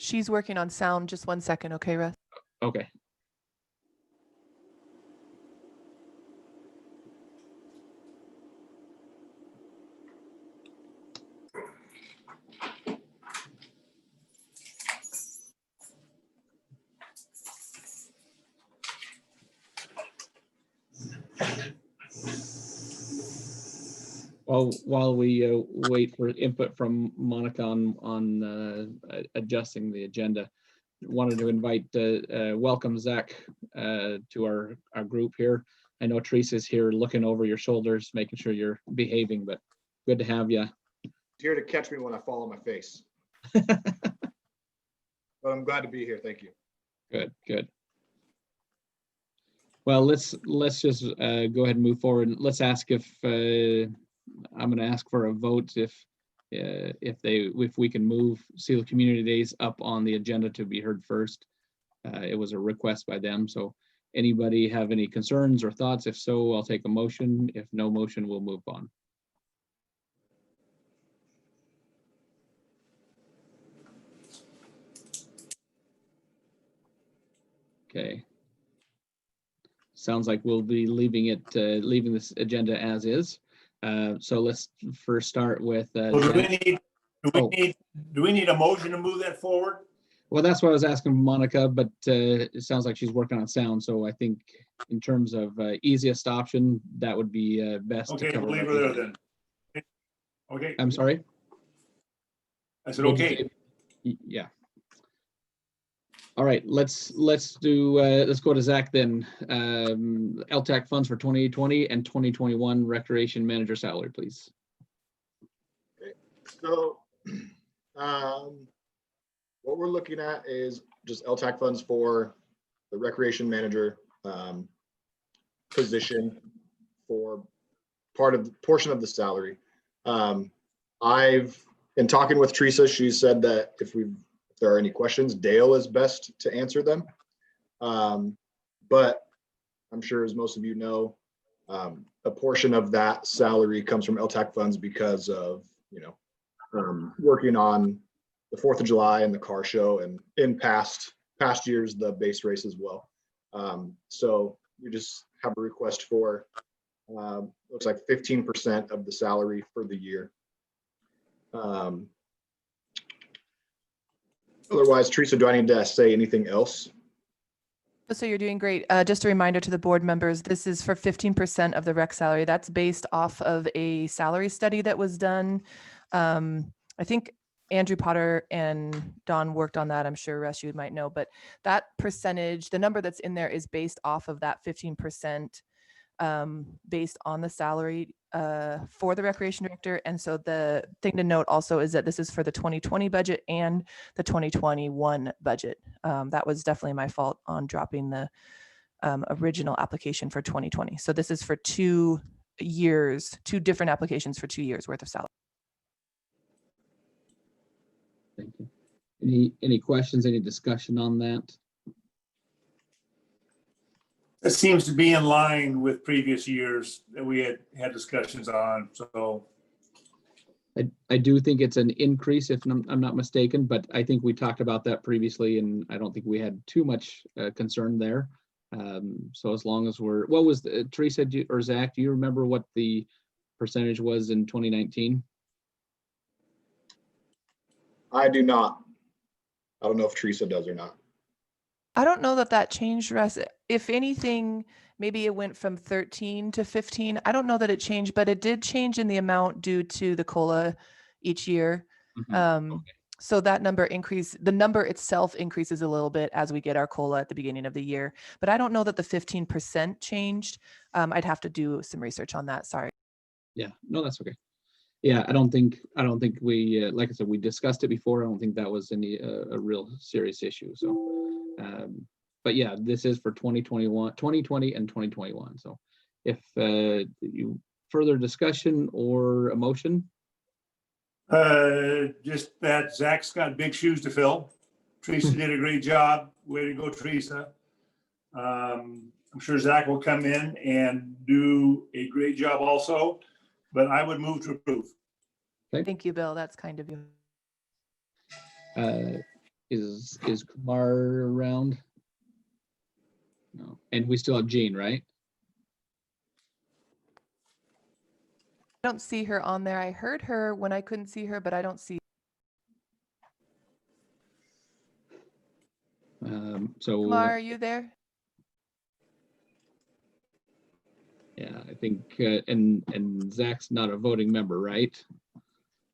She's working on sound. Just 1 second, okay, Russ? Okay. While we wait for input from Monica on adjusting the agenda, wanted to invite welcome Zach to our group here. I know Treesa's here looking over your shoulders, making sure you're behaving, but good to have you. Here to catch me when I fall on my face. But I'm glad to be here. Thank you. Good, good. Well, let's just go ahead and move forward. Let's ask if I'm going to ask for a vote if we can move Seal Community Days up on the agenda to be heard first. It was a request by them. So anybody have any concerns or thoughts? If so, I'll take a motion. If no motion, we'll move on. Okay. Sounds like we'll be leaving this agenda as is. So let's first start with. Well, do we need a motion to move that forward? Well, that's what I was asking Monica, but it sounds like she's working on sound. So I think in terms of easiest option, that would be best. Okay, to cover we'll leave her there then. Okay. I'm sorry. I said okay. Yeah. All right, let's go to Zach then. LTAC funds for 2020 and 2021 recreation manager salary, please. Okay. So what we're looking at is just LTAC funds for the recreation manager position for portion of the salary. I've been talking with Treesa. She said that if there are any questions, Dale is best to answer them. But I'm sure, as most of you know, a portion of that salary comes from LTAC funds because of, working on the 4th of July and the car show, and in past years, the base race as well. So we just have a request for, looks like 15% of the salary for the year. Otherwise, Treesa, do I need to say anything else? So you're doing great. Just a reminder to the board members, this is for 15% of the rec salary. That's based off of a salary study that was done. I think Andrew Potter and Don worked on that. I'm sure Russ, you might know, but that percentage, the number that's in there is based off of that 15% based on the salary for the recreation director. And so the thing to note also is that this is for the 2020 budget and the 2021 budget. That was definitely my fault on dropping the original application for 2020. So this is for 2 years, 2 different applications for 2 years worth of salary. Thank you. Any questions, any discussion on that? It seems to be in line with previous years that we had discussions on. So I do think it's an increase, if I'm not mistaken, but I think we talked about that previously, and I don't think we had too much concern there. So as long as what was Treesa or Zach, do you remember what the percentage was in 2019? I do not. I don't know if Treesa does or not. I don't know that changed, Russ. If anything, maybe it went from 13 to 15. I don't know that it changed, but it did change in the amount due to the COLA each year. Okay. So that number the number itself increases a little bit as we get our COLA at the beginning of the year. But I don't know that the 15% changed. I'd have to do some research on that. Sorry. Yeah, no, that's okay. Yeah, I don't think we, like I said, we discussed it before. I don't think that was a real serious issue. So, but yeah, this is for 2020 and 2021. So if you further discussion or a motion? Just that Zach's got big shoes to fill. Treesa did a great job. Way to go, Treesa. I'm sure Zach will come in and do a great job also, but I would move to approve. Okay. Thank you, Bill. That's kind of you. Is Kumar around? No, and we still have Jean, right? I don't see her on there. I heard her when I couldn't see her, but I don't see. So Kumar, are you there? yeah, I think and Zach's not a voting member, right?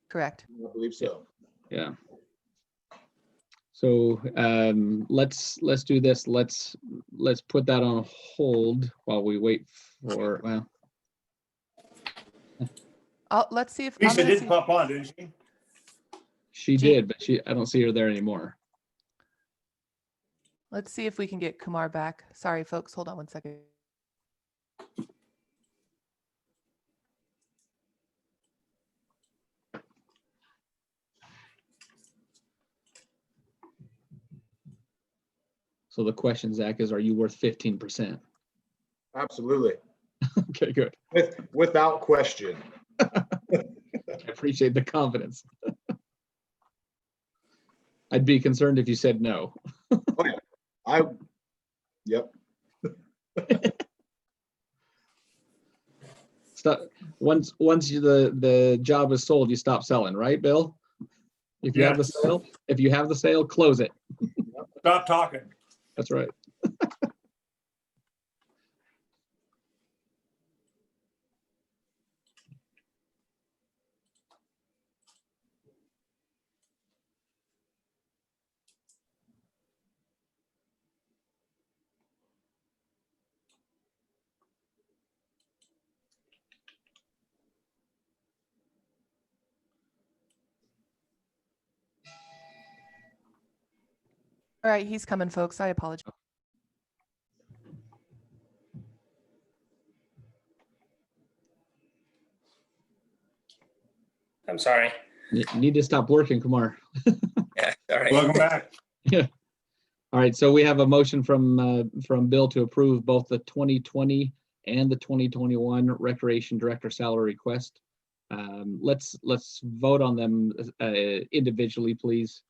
Correct. I believe so. Yeah. So let's do this. Let's put that on hold while we wait for, well, Let's see if I'm Treesa gonna did see. pop on, didn't she? she Jean- did, but I don't see her there anymore. Let's see if we can get Kumar back. Sorry, folks. Hold on one second. So the question, Zach, is, are you worth 15%? Absolutely. Okay, good. Without question. I appreciate the confidence. I'd be concerned if you said no. Yep. Stop. Once the job is sold, you stop selling, right, Bill? If you have the Yes. sale, if you have the sale, close it. Stop talking. That's right. All right, he's coming, folks. I apologize. I'm sorry. Need to stop working, Kumar. Yeah, sorry. Welcome back. All right, so we have a motion from Bill to approve both the 2020 and the 2021 Recreation Director salary request. Let's vote on them individually, please,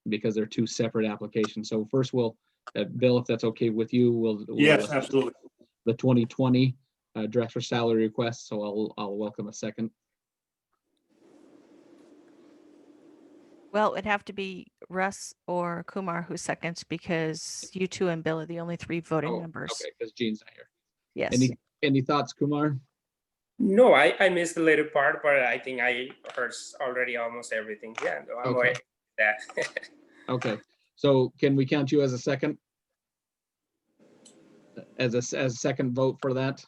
because they're two separate applications. So first we'll, Bill, if that's okay with you, we'll Yes, absolutely. the 2020 Director salary request. So I'll welcome a second. Well, it'd have to be Russ or Kumar who seconds because you two and Bill are the only three voting Oh, members. okay, because Jean's not here. Yes. Any thoughts, Kumar? No, I missed the later part, but I think I heard already almost everything. Yeah, no, I'm Okay. okay with that. Okay, so can we count you as a second? As a second vote for that?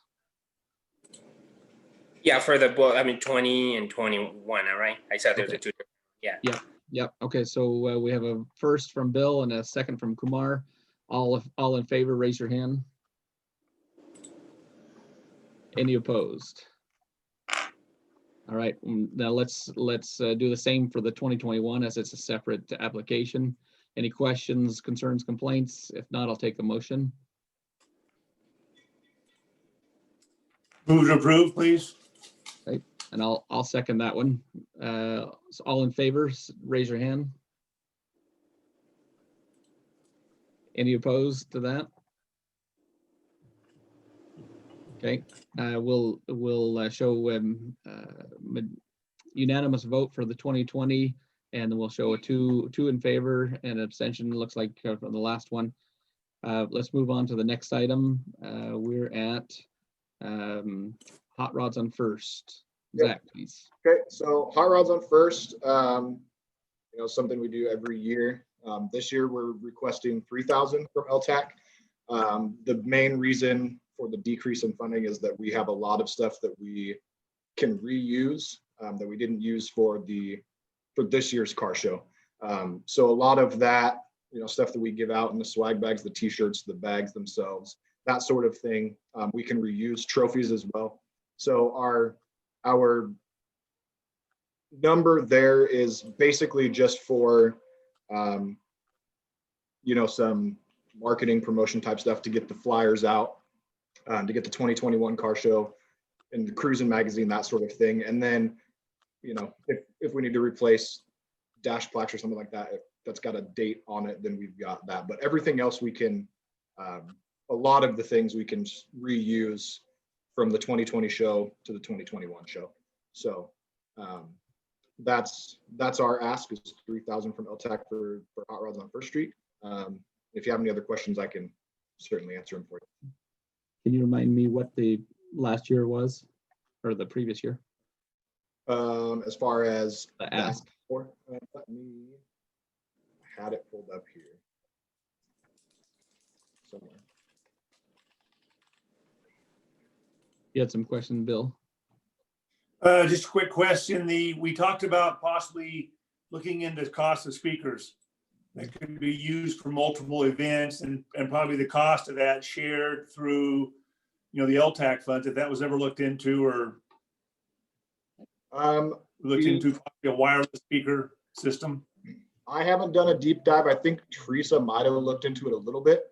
Yeah, for the both, I mean, 20 and 21, all right? I said there's Okay. a two. Yeah. Yep, okay, so we have a first from Bill and a second from Kumar. All in favor, raise your hand. Any opposed? All right, now let's do the same for the 2021 as it's a separate application. Any questions, concerns, complaints? If not, I'll take a motion. Move to approve, please. And I'll second that one. So all in favor, raise your hand. Any opposed to that? Okay, we'll show unanimous vote for the 2020, and then we'll show a two in favor and an abstention. Looks like from the last one. Let's move on to the next item. We're at hot rods on first. Yep. Zach, please. Okay, so hot rods on first, something we do every year. This year we're requesting 3,000 from LTAC. The main reason for the decrease in funding is that we have a lot of stuff that we can reuse that we didn't use for this year's car show. So a lot of that, stuff that we give out in the swag bags, the t-shirts, the bags themselves, that sort of thing, we can reuse. Trophies as well. So our number there is basically just for some marketing promotion type stuff to get the flyers out, to get the 2021 car show and the cruising magazine, that sort of thing. And then if we need to replace dash plaques or something like that, that's got a date on it, then we've got that. But everything else we can, a lot of the things we can reuse from the 2020 show to the 2021 show. So that's our ask, is 3,000 from LTAC for hot rods on First Street. If you have any other questions, I can certainly answer them for you. Can you remind me what the last year was, or the previous year? As far as The ask. for, let me, I had it pulled up here somewhere. You had some questions, Bill? Just a quick question. We talked about possibly looking into cost of speakers that could be used for multiple events, and probably the cost of that shared through, the LTAC funds, if that was ever looked into, or looked into a wireless speaker system. I haven't done a deep dive. I think Treesa might have looked into it a little bit.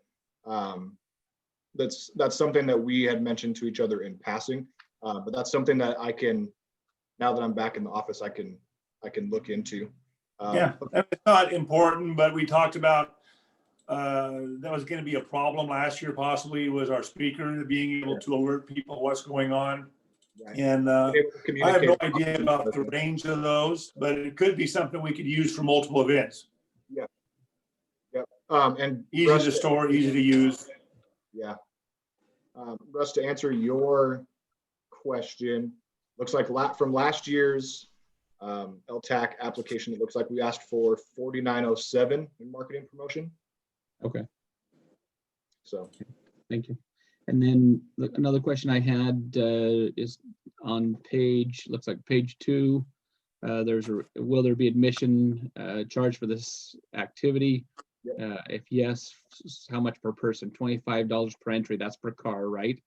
That's something that we had mentioned to each other in passing, but that's something that I can, now that I'm back in the office, I can look into. Yeah, it's not important, but we talked about that was going to be a problem last year, possibly, was our speaker being able to alert people what's going on. Right. And I have no Communicate. idea about the range of those, but it could be something we could use for multiple events. Yep. And Easy Russ, to store, easy to use. yeah. Russ, to answer your question, looks like from last year's LTAC application, it looks like we asked for 4907 in marketing promotion. Okay, So thank you. And then another question I had is on looks like page 2. Will there be admission charge for this activity? Yep. If yes, how much per person? $25 per entry. That's per car, right?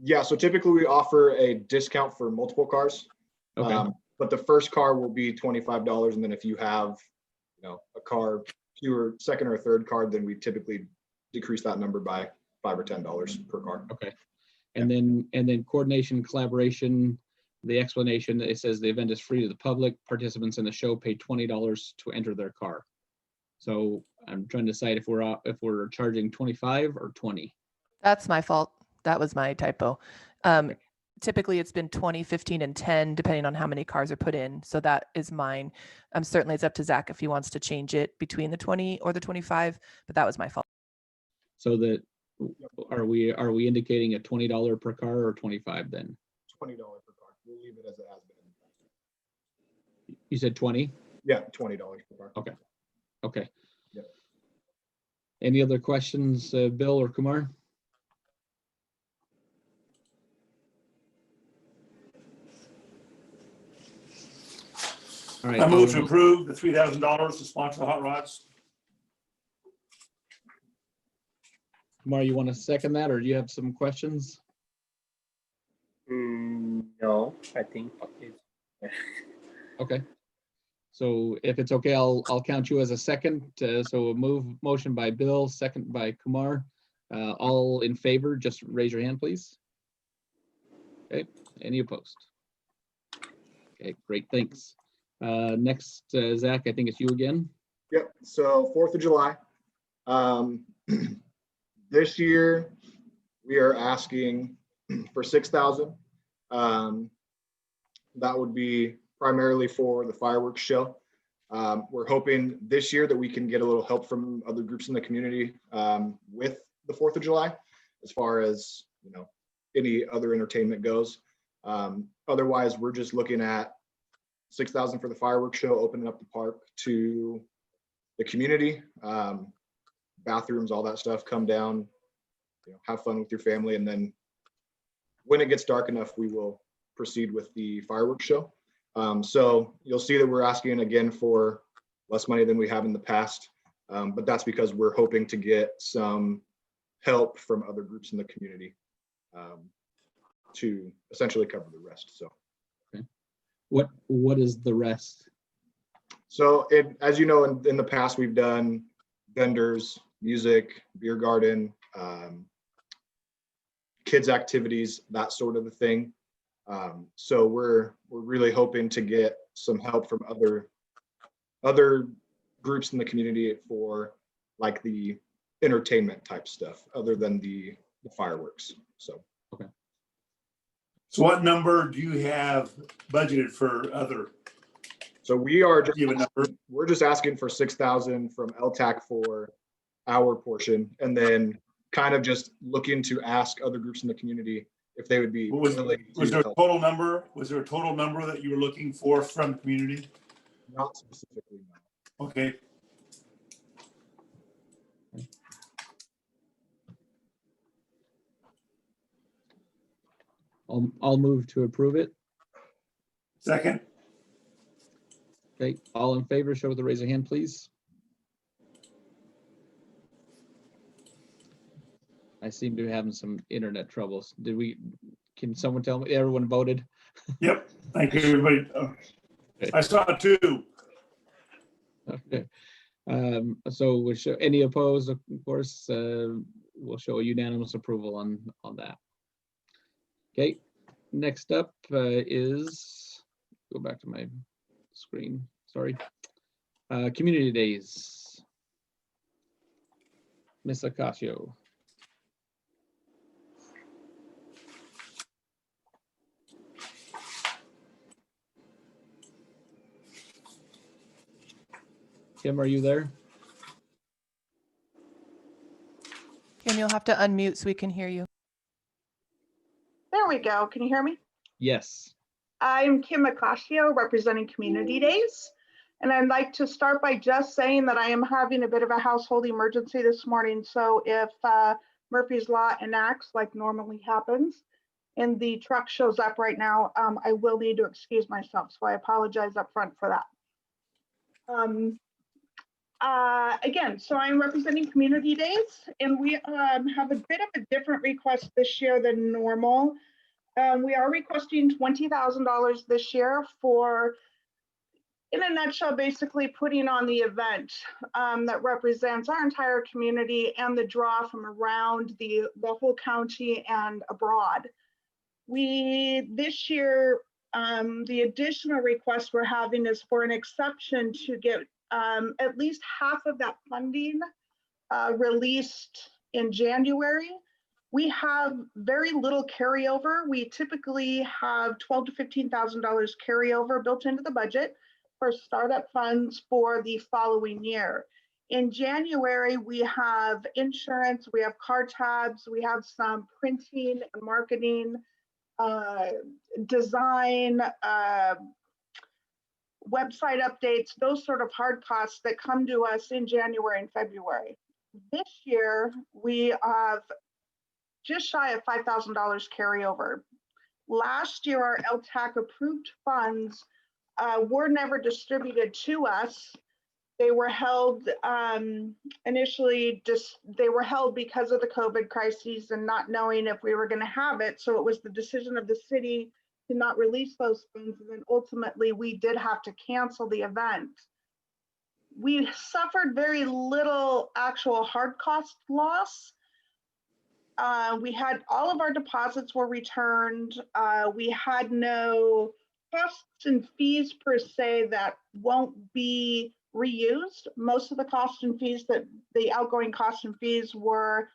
yeah, so typically we offer a discount for multiple cars. Okay. But the first car will be $25, and then if you have, a car, fewer second or third card, then we typically decrease that number by $5 or $10 per car. Okay. And then coordination, collaboration, the explanation, it says the event is free to the public. Participants in the show pay $20 to enter their car. So I'm trying to decide if we're charging 25 or 20. That's my fault. That was my typo. Typically it's been 20, 15, and 10, depending on how many cars are put in. So that is mine. Certainly it's up to Zach if he wants to change it between the 20 or the 25, but that was my fault. So that, are we indicating a $20 per car or 25 then? $20 per car. We'll leave it as it has been. You said 20? Yeah, $20 per car. Okay. Okay. Yep. Any other questions, Bill or Kumar? All right. I move to approve the $3,000 to sponsor the hot rods. Kumar, you want to second that, or do you have some questions? No, I think it's Okay. So if it's okay, I'll count you as a second. So a motion by Bill, second by Kumar. All in favor, just raise your hand, please. Okay, any opposed? Okay, great, thanks. Next, Zach, I think it's you again. Yep. So 4th of July. This year we are asking for 6,000. That would be primarily for the fireworks show. We're hoping this year that we can get a little help from other groups in the community with the 4th of July, as far as any other entertainment goes. Otherwise, we're just looking at 6,000 for the fireworks show, opening up the park to the community, bathrooms, all that stuff. Come down, have fun with your family, and then when it gets dark enough, we will proceed with the fireworks show. So you'll see that we're asking again for less money than we have in the past, but that's because we're hoping to get some help from other groups in the community to essentially cover the rest. So, okay. What is the rest? So as you know, in the past, we've done vendors, music, beer garden, kids activities, that sort of a thing. So we're really hoping to get some help from other other groups in the community for like the entertainment type stuff, other than the fireworks. So So what number do you have budgeted for other? we are Do you have a number? we're just asking for 6,000 from LTAC for our portion, and then kind of just looking to ask other groups in the community if they would be Was willing there to a help. total number? Was there a total number that you were looking for from the community? Not specifically, no. Okay, I'll move to approve it. second, Okay, all in favor, show with a raise of hand, please. I seem to be having some internet troubles. Can someone tell me, everyone voted? yep, thank you, everybody. I saw two. Okay. So we'll show, any opposed, of course, we'll show a unanimous approval on that. Okay, next up is, go back to my screen, sorry. Community days. Ms. Acacio. Kim, are you there? Kim, you'll have to unmute so we can hear you. There we go. Can you hear me? Yes. I'm Kim Acacio, representing Community Days. And I'd like to start by just saying that I am having a bit of a household emergency this morning. So if Murphy's Law enacts like normally happens and the truck shows up right now, I will need to excuse myself. So I apologize up front for that. Again, so I'm representing Community Days, and we have a bit of a different request this year than normal. We are requesting $20,000 this year for, in a nutshell, basically putting on the event that represents our entire community and the draw from around the whole county and abroad. This year, the additional request we're having is for an exception to get at least half of that funding released in January. We have very little carryover. We typically have $12,000 to $15,000 carryover built into the budget for startup funds for the following year. In January, we have insurance, we have car tabs, we have some printing and marketing, design, website updates, those sort of hard costs that come to us in January and February. This year, we have just shy of $5,000 carryover. Last year, our LTAC approved funds were never distributed to us. They were held initially, they were held because of the COVID crises and not knowing if we were going to have it. So it was the decision of the city to not release those funds. And then ultimately we did have to cancel the event. We suffered very little actual hard cost loss. We had all of our deposits were returned. We had no costs and fees per se that won't be reused. Most of the costs and fees that the outgoing costs and fees were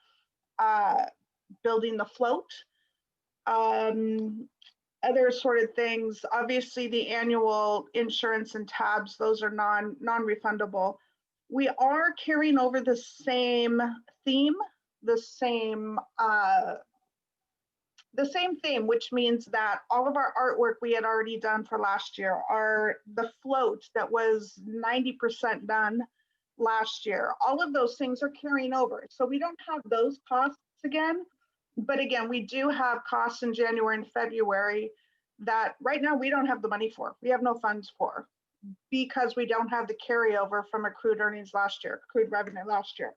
building the float. Other sort of things, obviously the annual insurance and tabs, those are non-refundable. We are carrying over the same theme, the same theme, which means that all of our artwork we had already done for last year, the float that was 90% done last year, all of those things are carrying over. So we don't have those costs again. But again, we do have costs in January and February that right now we don't have the money for. We have no funds for, because we don't have the carryover from accrued earnings last year, accrued revenue last year.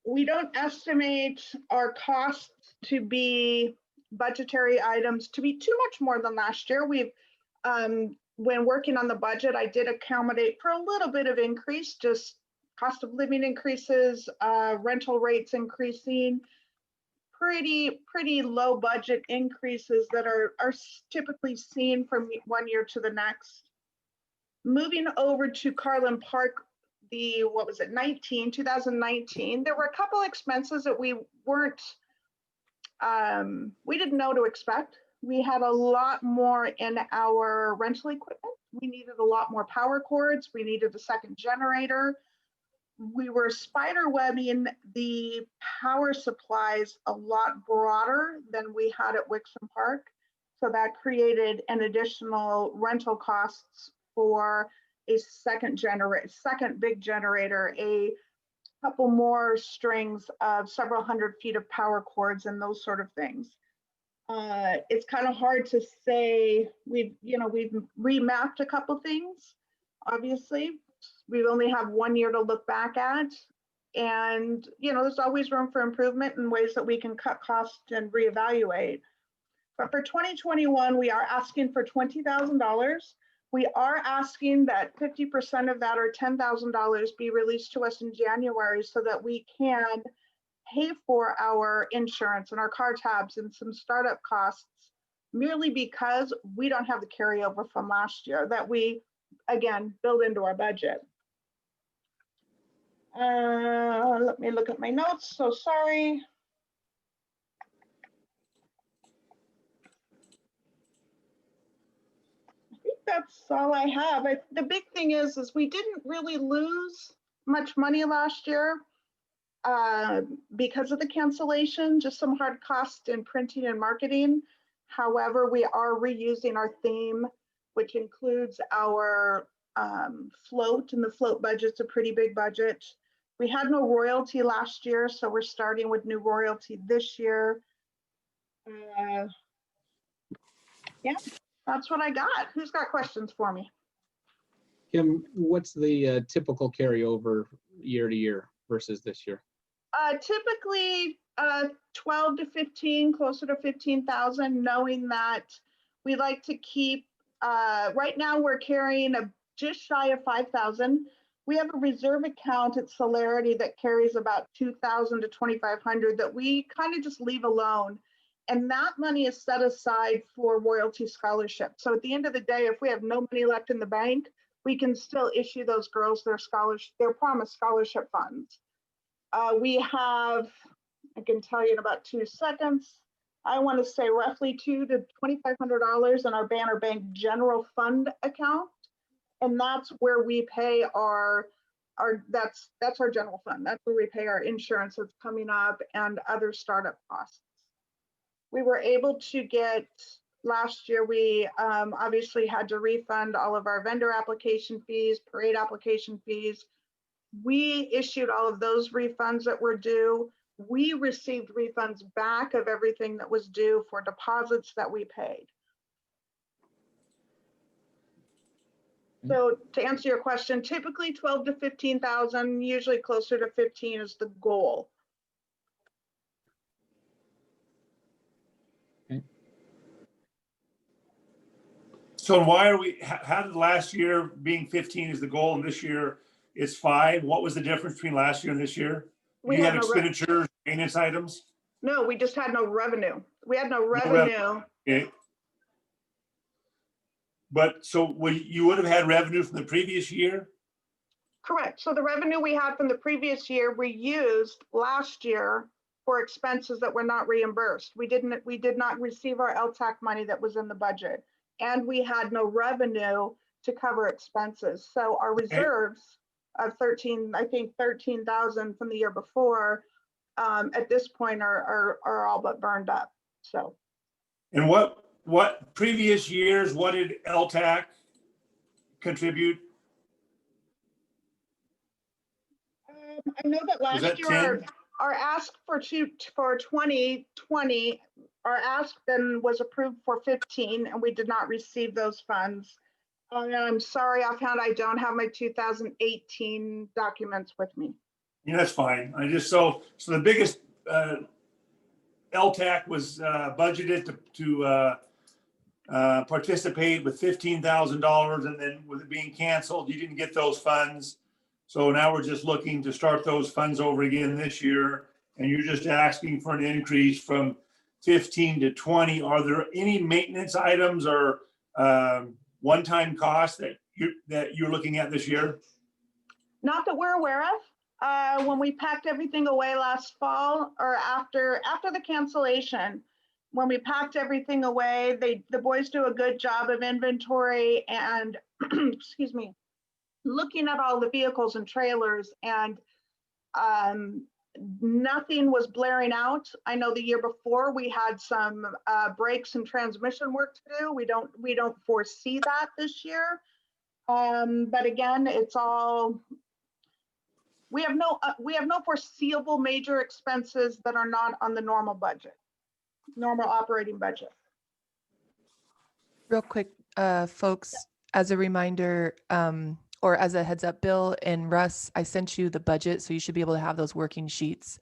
We don't estimate our costs to be budgetary items to be too much more than last year. We've, when working on the budget, I did accommodate for a little bit of increase, just cost of living increases, rental rates increasing, pretty low budget increases that are typically seen from one year to the next. moving over to Carlin Park, what was it, 2019, there were a couple expenses that we didn't know to expect. We had a lot more in our rental equipment. We needed a lot more power cords. We needed a second generator. We were spider webbing the power supplies a lot broader than we had at Wixom Park. So that created an additional rental costs for a second big generator, a couple more strings of several hundred feet of power cords and those sort of things. It's kind of hard to say. We've remapped a couple things. Obviously, we only have 1 year to look back at, and there's always room for improvement and ways that we can cut costs and reevaluate. But for 2021, we are asking for $20,000. We are asking that 50% of that, or $10,000, be released to us in January so that we can pay for our insurance and our car tabs and some startup costs, merely because we don't have the carryover from last year that we, again, build into our budget. Let me look at my notes. So sorry. I think that's all I have. The big thing is we didn't really lose much money last year because of the cancellation, just some hard costs in printing and marketing. However, we are reusing our theme, which includes our float, and the float budget's a pretty big budget. We had no royalty last year, so we're starting with new royalty this year. Yeah, that's what I got. Who's got questions for me? Kim, what's the typical carryover year to year versus this year? Typically 12 to 15, closer to 15,000, knowing that we like to keep, right now we're carrying just shy of 5,000. We have a reserve account at Celerity that carries about 2,000 to 2,500 that we kind of just leave alone. And that money is set aside for royalty scholarship. So at the end of the day, if we have no money left in the bank, we can still issue those girls their promised scholarship funds. We have, I can tell you in about 2 seconds, I want to say roughly $200 to $2,500 in our Banner Bank general fund account. And that's where we pay that's our general fund. That's where we pay our insurance that's coming up and other startup costs. We were able to get, last year, we obviously had to refund all of our vendor application fees, parade application fees. We issued all of those refunds that were due. We received refunds back of everything that was due for deposits that we paid. So to answer your question, typically 12 to 15,000, usually closer to 15 is the goal. Okay. So why are how did last year being 15 is the goal and this year it's 5? What was the difference between last year and this year? You had expenditures, maintenance items? No, we just had no revenue. We had no revenue. Okay. But so you would have had revenue from the previous year? Correct. So the revenue we had from the previous year, we used last year for expenses that were not reimbursed. We did not receive our LTAC money that was in the budget, and we had no revenue to cover expenses. So our reserves of 13,000 from the year before, at this point are all but burned up. So. And what previous years, what did LTAC contribute? I know that last year our ask for 2020, our ask then was approved for 15, and we did not receive those funds. And I'm sorry, offhand, I don't have my 2018 documents with me. Yeah, that's fine. I just so the biggest LTAC was budgeted to participate with $15,000, and then with it being canceled, you didn't get those funds. So now we're just looking to start those funds over again this year, and you're just asking for an increase from 15 to 20. Are there any maintenance items or one-time costs that you're looking at this year? Not that we're aware of. When we packed everything away last fall or after the cancellation, when we packed everything away, the boys do a good job of inventory and excuse me, looking at all the vehicles and trailers, and nothing was blaring out. I know the year before we had some brakes and transmission work to do. We don't foresee that this year. But again, it's all, we have no foreseeable major expenses that are not on the normal budget, normal operating budget. Real quick, folks, as a reminder, or as a heads up, Bill and Russ, I sent you the budget, so you should be able to have those working sheets.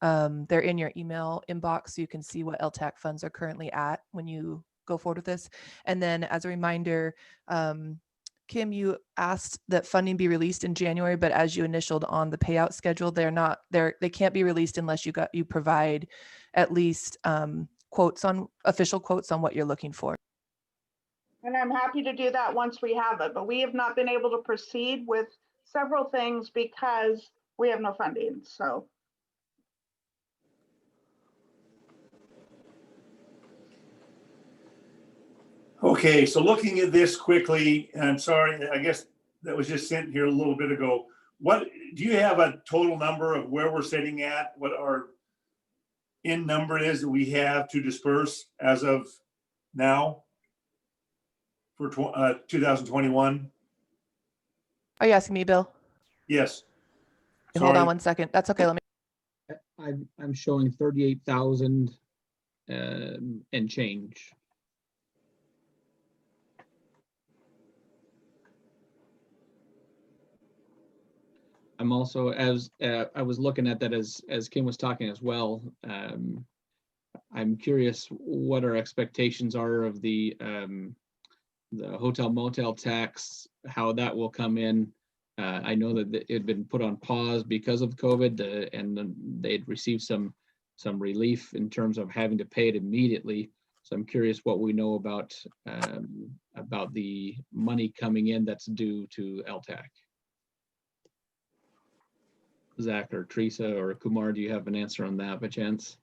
They're in your email inbox, so you can see what LTAC funds are currently at when you go forward with this. And then as a reminder, Kim, you asked that funding be released in January, but as you initialed on the payout schedule, they can't be released unless you provide at least official quotes on what you're looking for. And I'm happy to do that once we have it, but we have not been able to proceed with several things because we have no funding, so. Okay, so looking at this quickly, and I'm sorry, I guess that was just sent here a little bit ago. What, do you have a total number of where we're sitting at? What our in number is that we have to disperse as of now for 2021? Are you asking me, Bill? Yes. Hold on Sorry. 1 second. That's okay. Let me. I'm showing 38,000 and change. I'm also, as I was looking at that as Kim was talking as well, I'm curious what our expectations are of the hotel motel tax, how that will come in. I know that it had been put on pause because of COVID, and then they'd received some relief in terms of having to pay it immediately. So I'm curious what we know about the money coming in that's due to LTAC. Zach or Treesa or Kumar, do you have an answer on that by chance?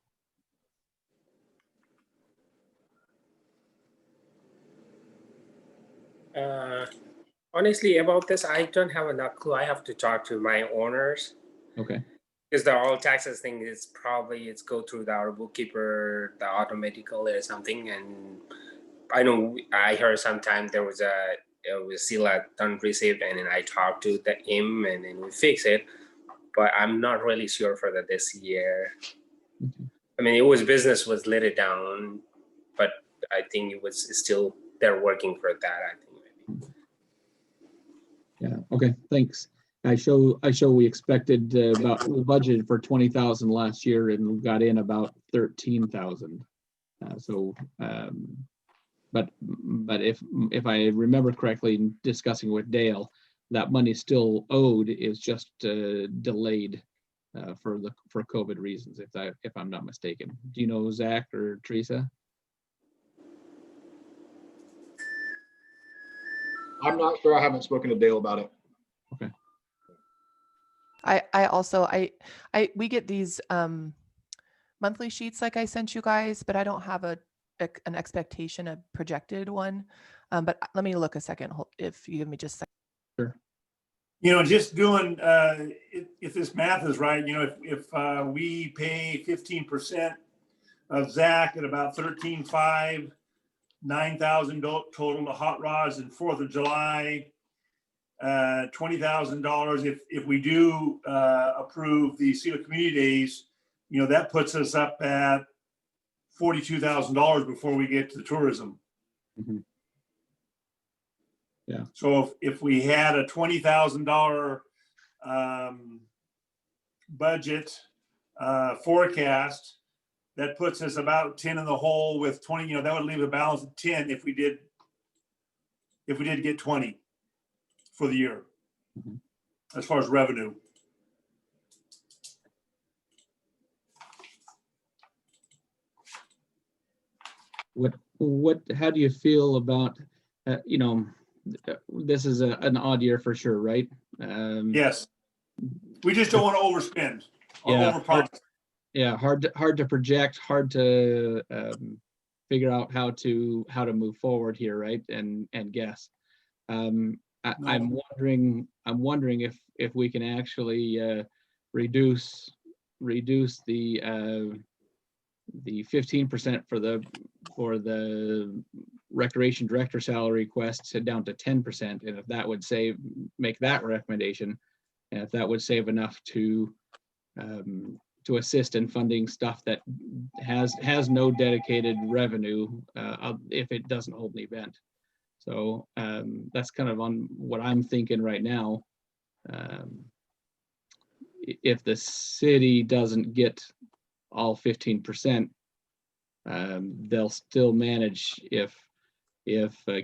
Honestly, about this, I don't have enough clue. I have to talk to my owners. Okay. Because the all taxes thing is probably it's go through our bookkeeper, the automatically or something. And I know I heard sometime there was still a done received, and then I talked to him and then we fix it. But I'm not really sure for this year. Okay. I mean, it was business was let it down, but I think it was still they're working for that. I think maybe. Yeah. Okay. Thanks. I show we expected about we budgeted for 20,000 last year and we got in about 13,000. But if I remember correctly, in discussing with Dale, that money still owed, is just delayed for COVID reasons, if I'm not mistaken. Do you know Zach or Treesa? I'm not sure. I haven't spoken to Dale about it. Okay. I also we get these monthly sheets like I sent you guys, but I don't have an expectation, a projected one. But let me look a second, if you give me just a second. Sure. You know, just doing, if this math is right, you know, if we pay 15% of Zach at about 13.5, 9,000 total to hot rods and 4th of July, $20,000. If we do approve the Seal Community Days, you know, that puts us up at $42,000 before we get to the tourism. Mm-hmm. Yeah. So if we had a $20,000 budget forecast, that puts us about 10 in the hole with 20. You know, that would leave a balance of 10 if we did get 20 for the year, Mm-hmm. as far as revenue. How do you feel about, you know, this is an odd year for sure, right? Yes. We just don't want to overspend or Yeah, overpromise. Yeah, hard to project, hard to figure out how to move forward here, right? And guess. I'm wondering if we can actually reduce the 15% for the recreation director salary request down to 10%, and if that would make that recommendation, and if that would save enough to assist in funding stuff that has no dedicated revenue if it doesn't hold an event. So that's kind of on what I'm thinking right now. If the city doesn't get all 15%, they'll still manage. If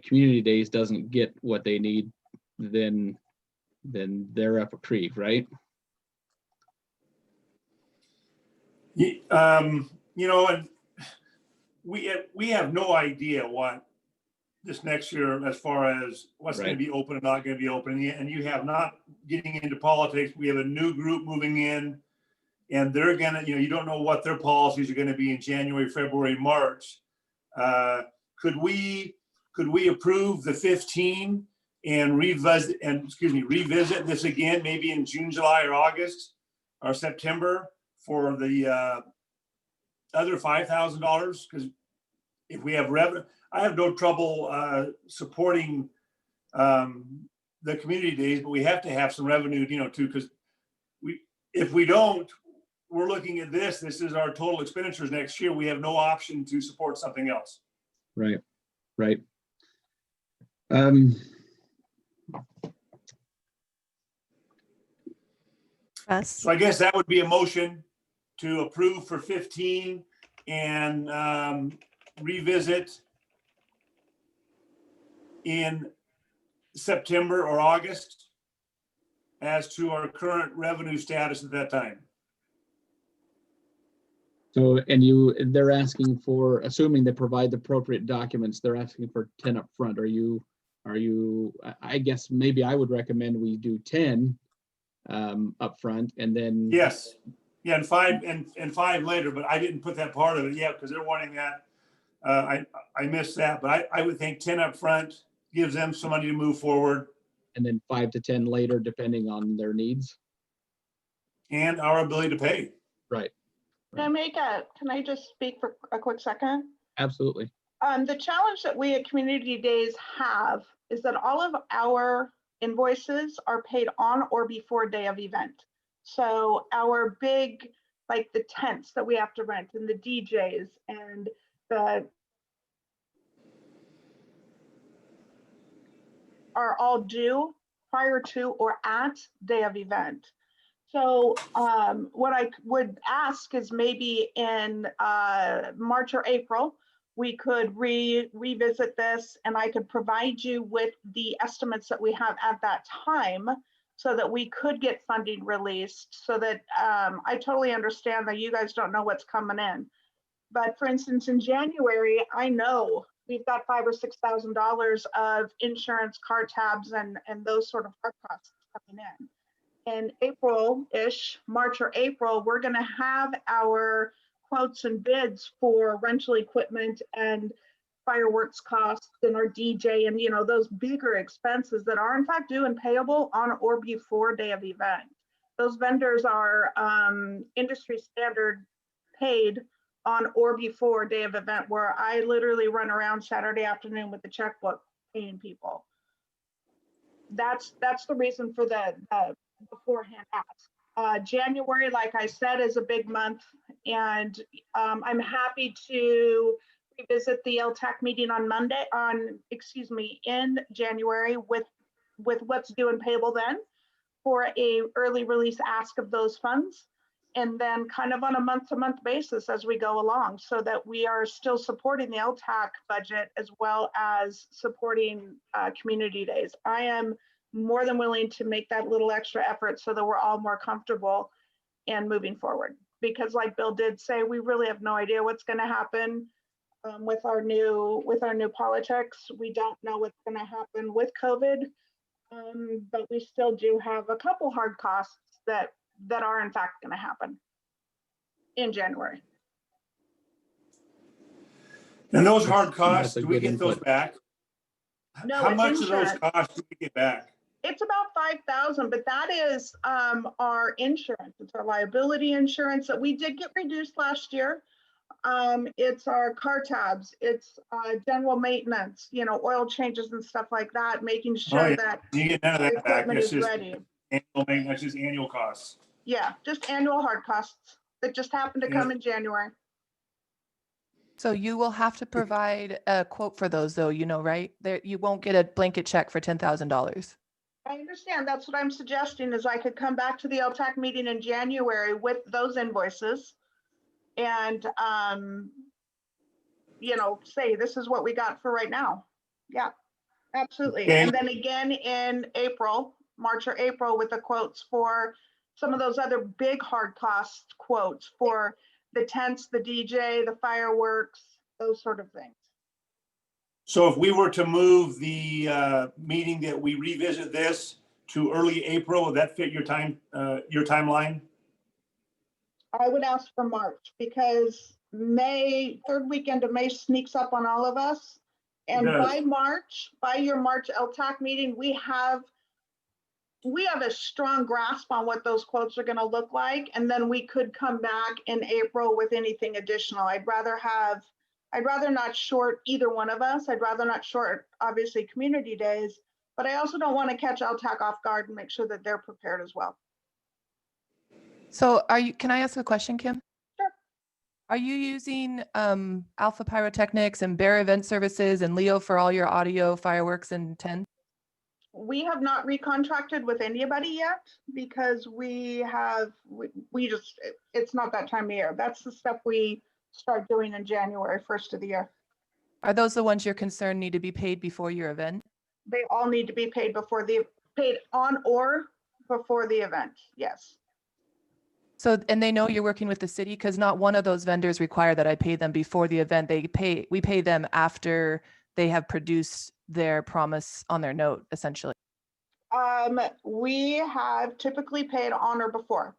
Community Days doesn't get what they need, then they're up a creek, right? And we have no idea what this next year, as far as what's going to be open and not going to be open. And you have not getting into politics. We have a new group moving in, and they're going to, you don't know what their policies are going to be in January, February, March. Could we approve the 15 and revisit this again, maybe in June, July, or August or September for the other $5,000? Because if we have revenue, I have no trouble supporting the Community Days, but we have to have some revenue, too, because if we don't, we're looking at this is our total expenditures next year. We have no option to support something else. Right. So I guess that would be a motion to approve for 15 and revisit in September or August as to our current revenue status at that time. So, they're asking for, assuming they provide the appropriate documents, they're asking for 10 up front. Are you, I guess maybe I would recommend we do 10 up front and then. Yes. Yeah, and five later, but I didn't put that part of it yet because they're wanting that. I missed that, but I would think 10 up front gives them some money to move forward. And then 5 to 10 later, depending on their needs. And our ability to pay. Right. Can I just speak for a quick second? Absolutely. The challenge that we at Community Days have is that all of our invoices are paid on or before day of event. So our big, like the tents that we have to rent and the DJs and the are all due prior to or at day of event. So what I would ask is maybe in March or April, we could revisit this and I could provide you with the estimates that we have at that time so that we could get funding released so that I totally understand that you guys don't know what's coming in. But for instance, in January, I know we've got $5,000 or $6,000 of insurance, car tabs, and those sort of hard costs coming in. In April-ish, March or April, we're going to have our quotes and bids for rental equipment and fireworks costs and our DJ and those bigger expenses that are in fact due and payable on or before day of event. Those vendors are industry standard paid on or before day of event, where I literally run around Saturday afternoon with the checkbook paying people. That's the reason for the beforehand ask. January, like I said, is a big month, and I'm happy to revisit the LTAC meeting in January with what's due and payable then for a early release ask of those funds, and then kind of on a month-to-month basis as we go along, so that we are still supporting the LTAC budget as well as supporting Community Days. I am more than willing to make that little extra effort so that we're all more comfortable and moving forward. Because like Bill did say, we really have no idea what's going to happen. with our new politics. We don't know what's going to happen with COVID, but we still do have a couple hard costs that are in fact going to happen in January. And those That's- hard costs, that's a do we good get those input. back? No, How it's much of those insurance. costs do we get back? It's about 5,000, but that is our insurance. It's our liability insurance that we did get reduced last year. It's our car tabs, it's general maintenance, oil changes and stuff like that, making sure yeah. that You get none of the that back. equipment It's is just ready. annual maintenance, just annual costs. Yeah, just annual hard costs that just happen to come in January. So you will have to provide a quote for those though, right? There, you won't get a blanket check for $10,000. I understand. That's what I'm suggesting is I could come back to the LTAC meeting in January with those invoices and, say, this is what we got for right now. Yeah, absolutely. Okay. And then again in March or April with the quotes for some of those other big hard cost quotes for the tents, the DJ, the fireworks, those sort of things. So if we were to move the meeting that we revisit this to early April, would that fit your timeline? I would ask for March because third weekend of May sneaks up on all of us. And It does. by your March LTAC meeting, we have a strong grasp on what those quotes are going to look like. And then we could come back in April with anything additional. I'd rather not short either one of us. I'd rather not short, obviously, community days, but I also don't want to catch LTAC off guard and make sure that they're prepared as well. So can I ask a question, Kim? Sure. Are you using Alpha Pyrotechnics and Bear Event Services and Leo for all your audio, fireworks, and tents? We have not recontracted with anybody yet because it's not that time of year. That's the stuff we start doing in January, 1st of the year. Are those the ones you're concerned need to be paid before your event? They all need to be paid on or before the event. Yes. So, and they know you're working with the city because not one of those vendors require that I pay them before the event. We pay them after they have produced their promise on their note, essentially. We have typically paid on or before.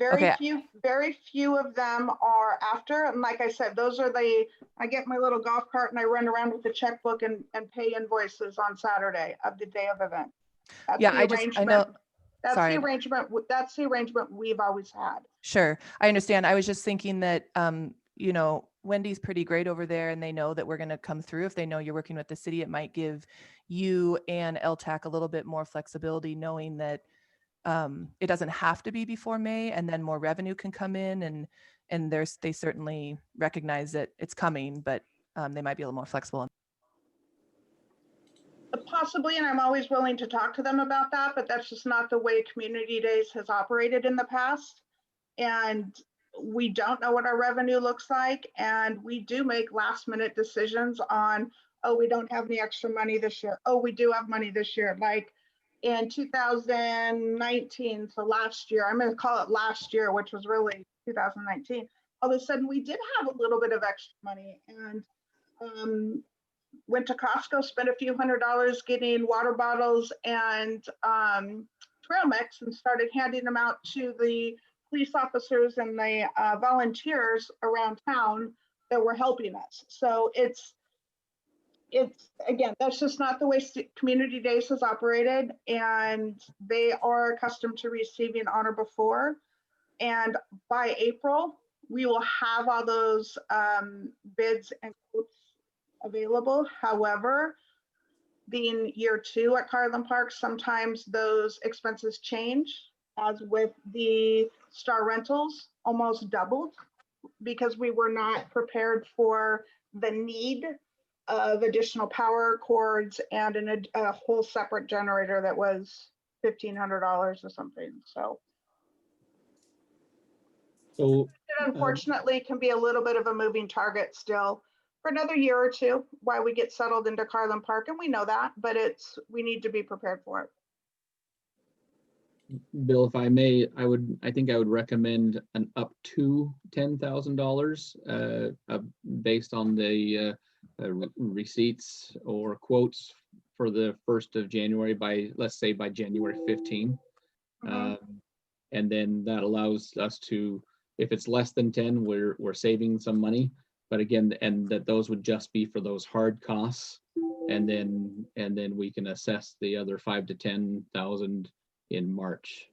Okay. Very few of them are after. And like I said, I get my little golf cart and I run around with the checkbook and pay invoices on Saturday of the day of event. That's Yeah, the I know. That's Sorry. That's the arrangement we've always had. Sure. I understand. I was just thinking that, Wendy's pretty great over there and they know that we're going to come through. If they know you're working with the city, it might give you and LTAC a little bit more flexibility knowing that it doesn't have to be before May and then more revenue can come in and they certainly recognize that it's coming, but they might be a little more flexible. Possibly, and I'm always willing to talk to them about that, but that's just not the way Community Days has operated in the past. And we don't know what our revenue looks like. And we do make last minute decisions on, oh, we don't have any extra money this year. Oh, we do have money this year. Like in 2019, so last year, I'm going to call it last year, which was really 2019. All of a sudden, we did have a little bit of extra money and went to Costco, spent a few $100s getting water bottles and trail mix and started handing them out to the police officers and the volunteers around town that were helping us. So it's again, that's just not the way Community Days has operated, and they are accustomed to receiving honor before. And by April, we will have all those bids and quotes available. However, being year 2 at Carlin Park, sometimes those expenses change, as with the Star Rentals almost doubled because we were not prepared for the need of additional power cords and a whole separate generator that was $1,500 or something. So it unfortunately can be a little bit of a moving target still for another year or two while we get settled into Carlin Park. And we know that, but we need to be prepared for it. Bill, if I may, I think I would recommend an up to $10,000 based on the receipts or quotes for the 1st of January by, let's say by January 15. And then that allows us to, if it's less than 10, we're saving some money. But again, and that those would just be for those hard costs. And then we can assess the other 5 to 10,000 in March.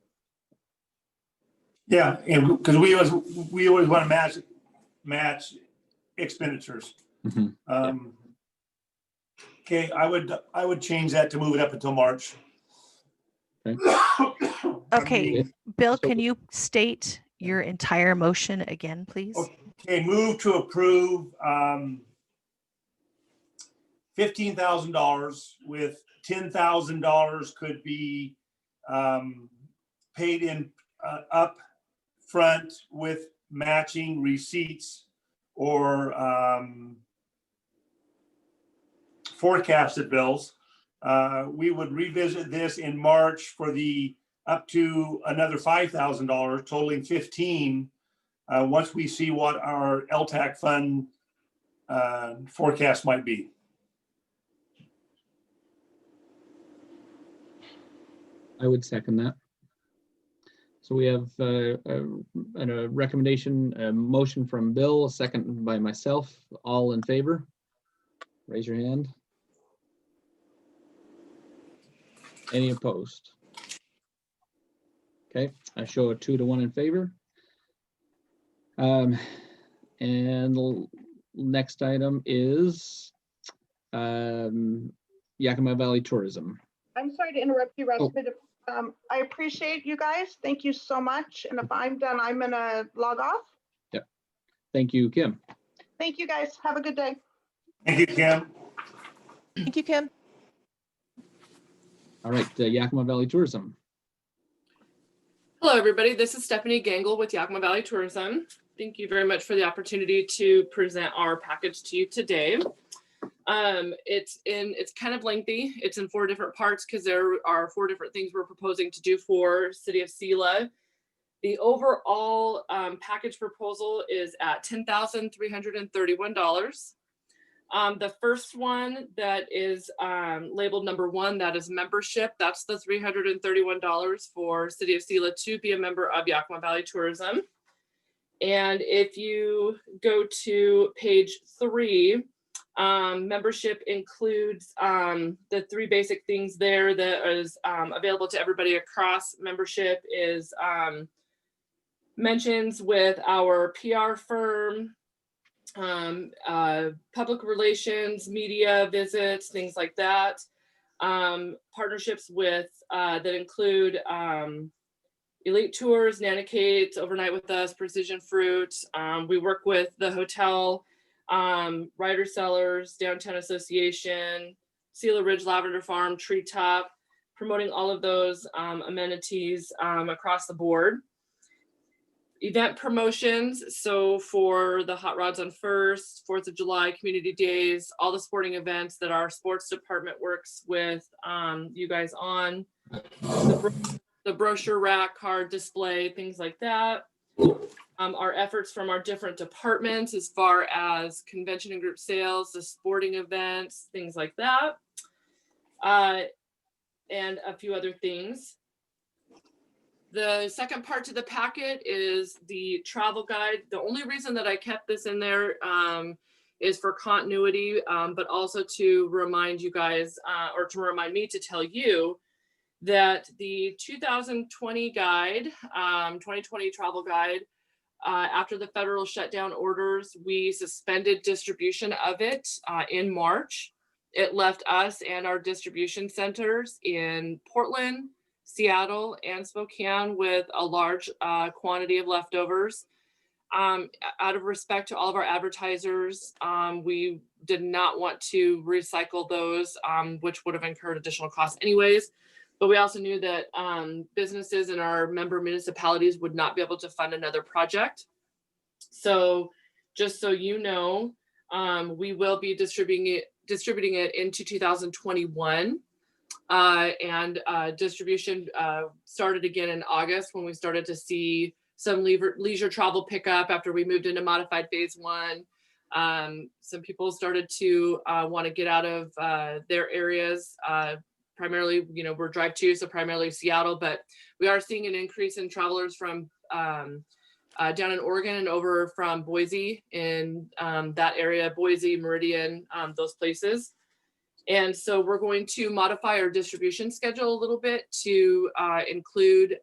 Yeah, and because we always want to match expenditures. Okay, I would change that to move it up until March. Okay, Bill, So- can you state your entire motion again, please? Okay, move to approve $15,000 with $10,000 could be paid in up front with matching receipts or forecasted bills. We would revisit this in March for the up to another $5,000, totaling 15. Once we see what our LTAC fund forecast might be. I would second that. So we have a recommendation, a motion from Bill, a second by myself. All in favor? Raise your hand. Any opposed? Okay, I show a 2-1 in favor. And the next item is Yakima Valley Tourism. I'm sorry to interrupt you, Russ, Oh. but I appreciate you guys. Thank you so much. And if I'm done, I'm gonna log off. Thank you, Kim. Thank you, guys. Have a good day. Thank you, Kim. Thank you, Kim. All right, Yakima Valley Tourism. Hello, everybody. This is Stephanie Gangle with Yakima Valley Tourism. Thank you very much for the opportunity to present our package to you today. It's kind of lengthy. It's in 4 different parts because there are 4 different things we're proposing to do for City of Selah. The overall package proposal is at $10,331. The first one that is labeled number 1, that is membership. That's the $331 for City of Selah to be a member of Yakima Valley Tourism. And if you go to page 3, membership includes the 3 basic things there that is available to everybody across. Membership is mentions with our PR firm, public relations, media visits, things like that. Partnerships with that include Elite Tours, Nanicates, Overnight with Us, Precision Fruit. We work with the hotel, Rider Sellers, Downtown Association, Selah Ridge Lavender Farm, Treetop, promoting all of those amenities across the board. Event promotions, so for the Hot Rods on First, 4th of July, Community Days, all the sporting events that our sports department works with you guys on. The brochure rack, card display, things like that. Our efforts from our different departments as far as convention and group sales, the sporting events, things like that. And a few other things. The second part to the packet is the travel guide. The only reason that I kept this in there is for continuity, but also to remind you guys, or to remind me to tell you that the 2020 guide, 2020 travel guide, after the federal shutdown orders, we suspended distribution of it in March. It left us and our distribution centers in Portland, Seattle, and Spokane with a large quantity of leftovers. Out of respect to all of our advertisers, we did not want to recycle those, which would have incurred additional costs anyways. But we also knew that businesses in our member municipalities would not be able to fund another project. So just so you know, we will be distributing it into 2021. And distribution started again in August when we started to see some leisure travel pick up after we moved into modified phase 1. Some people started to want to get out of their areas. Primarily, we're drive to, so primarily Seattle, but we are seeing an increase in travelers from down in Oregon and over from Boise in that area, Boise, Meridian, those places. And so we're going to modify our distribution schedule a little bit to include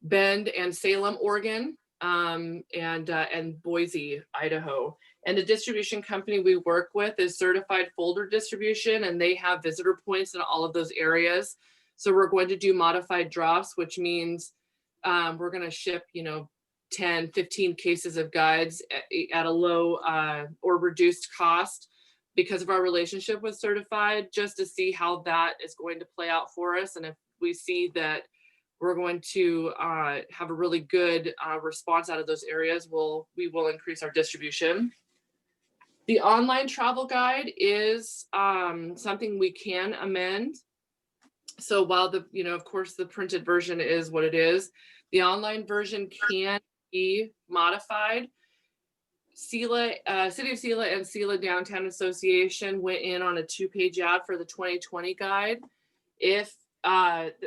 Bend and Salem, Oregon, and Boise, Idaho. And the distribution company we work with is Certified Folder Distribution, and they have visitor points in all of those areas. So we're going to do modified drops, which means we're going to ship, 10, 15 cases of guides at a low or reduced cost because of our relationship with Certified, just to see how that is going to play out for us. And if we see that we're going to have a really good response out of those areas, we will increase our distribution. The online travel guide is something we can amend. So while of course, the printed version is what it is, the online version can be modified. City of Sela and Sela Downtown Association went in on a 2-page ad for the 2020 guide.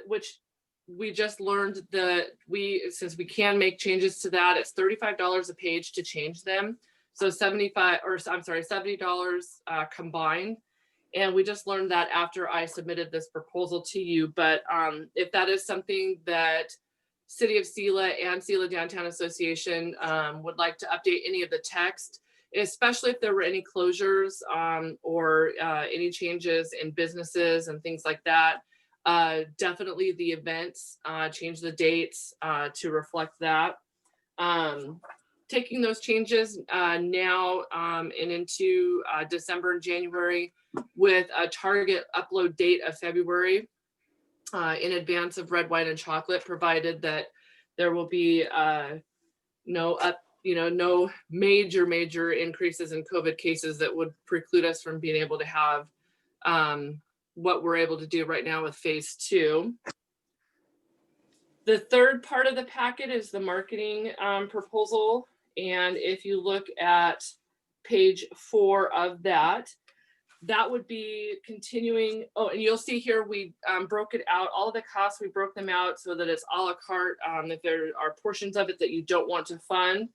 Which we just learned that since we can make changes to that, it's $35 a page to change them. So $70 combined. And we just learned that after I submitted this proposal to you. But if that is something that City of Sela and Sela Downtown Association would like to update any of the text, especially if there were any closures or any changes in businesses and things like that, definitely the events, change the dates to reflect that. Taking those changes now and into December and January with a target upload date of February in advance of red, white, and chocolate, provided that there will be no major increases in COVID cases that would preclude us from being able to have what we're able to do right now with phase 2. The third part of the packet is the marketing proposal. And if you look at page 4 of that would be continuing. Oh, and you'll see here, we broke it out, all of the costs, we broke them out so that it's a la carte. If there are portions of it that you don't want to fund.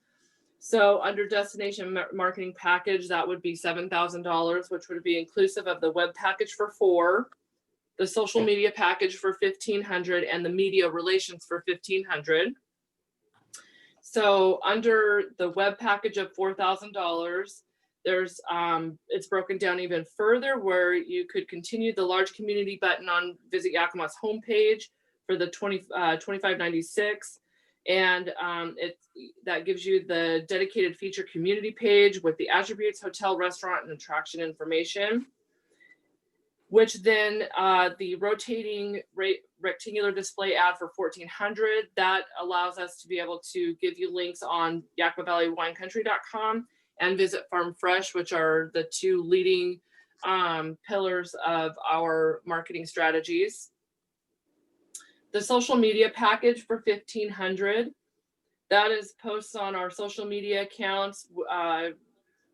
So under destination marketing package, that would be $7,000, which would be inclusive of the web package for $4,000, the social media package for $1,500, and the media relations for $1,500. So under the web package of $4,000, there's it's broken down even further, where you could continue the large community button on Visit Yakima's homepage for the $25.96. And that gives you the dedicated feature community page with the attributes, hotel, restaurant, and attraction information, which then the rotating rectangular display ad for $1,400, that allows us to be able to give you links on yakimavalleyWineCountry.com and Visit Farm Fresh, which are the 2 leading pillars of our marketing strategies. The social media package for $1,500, that is posts on our social media accounts,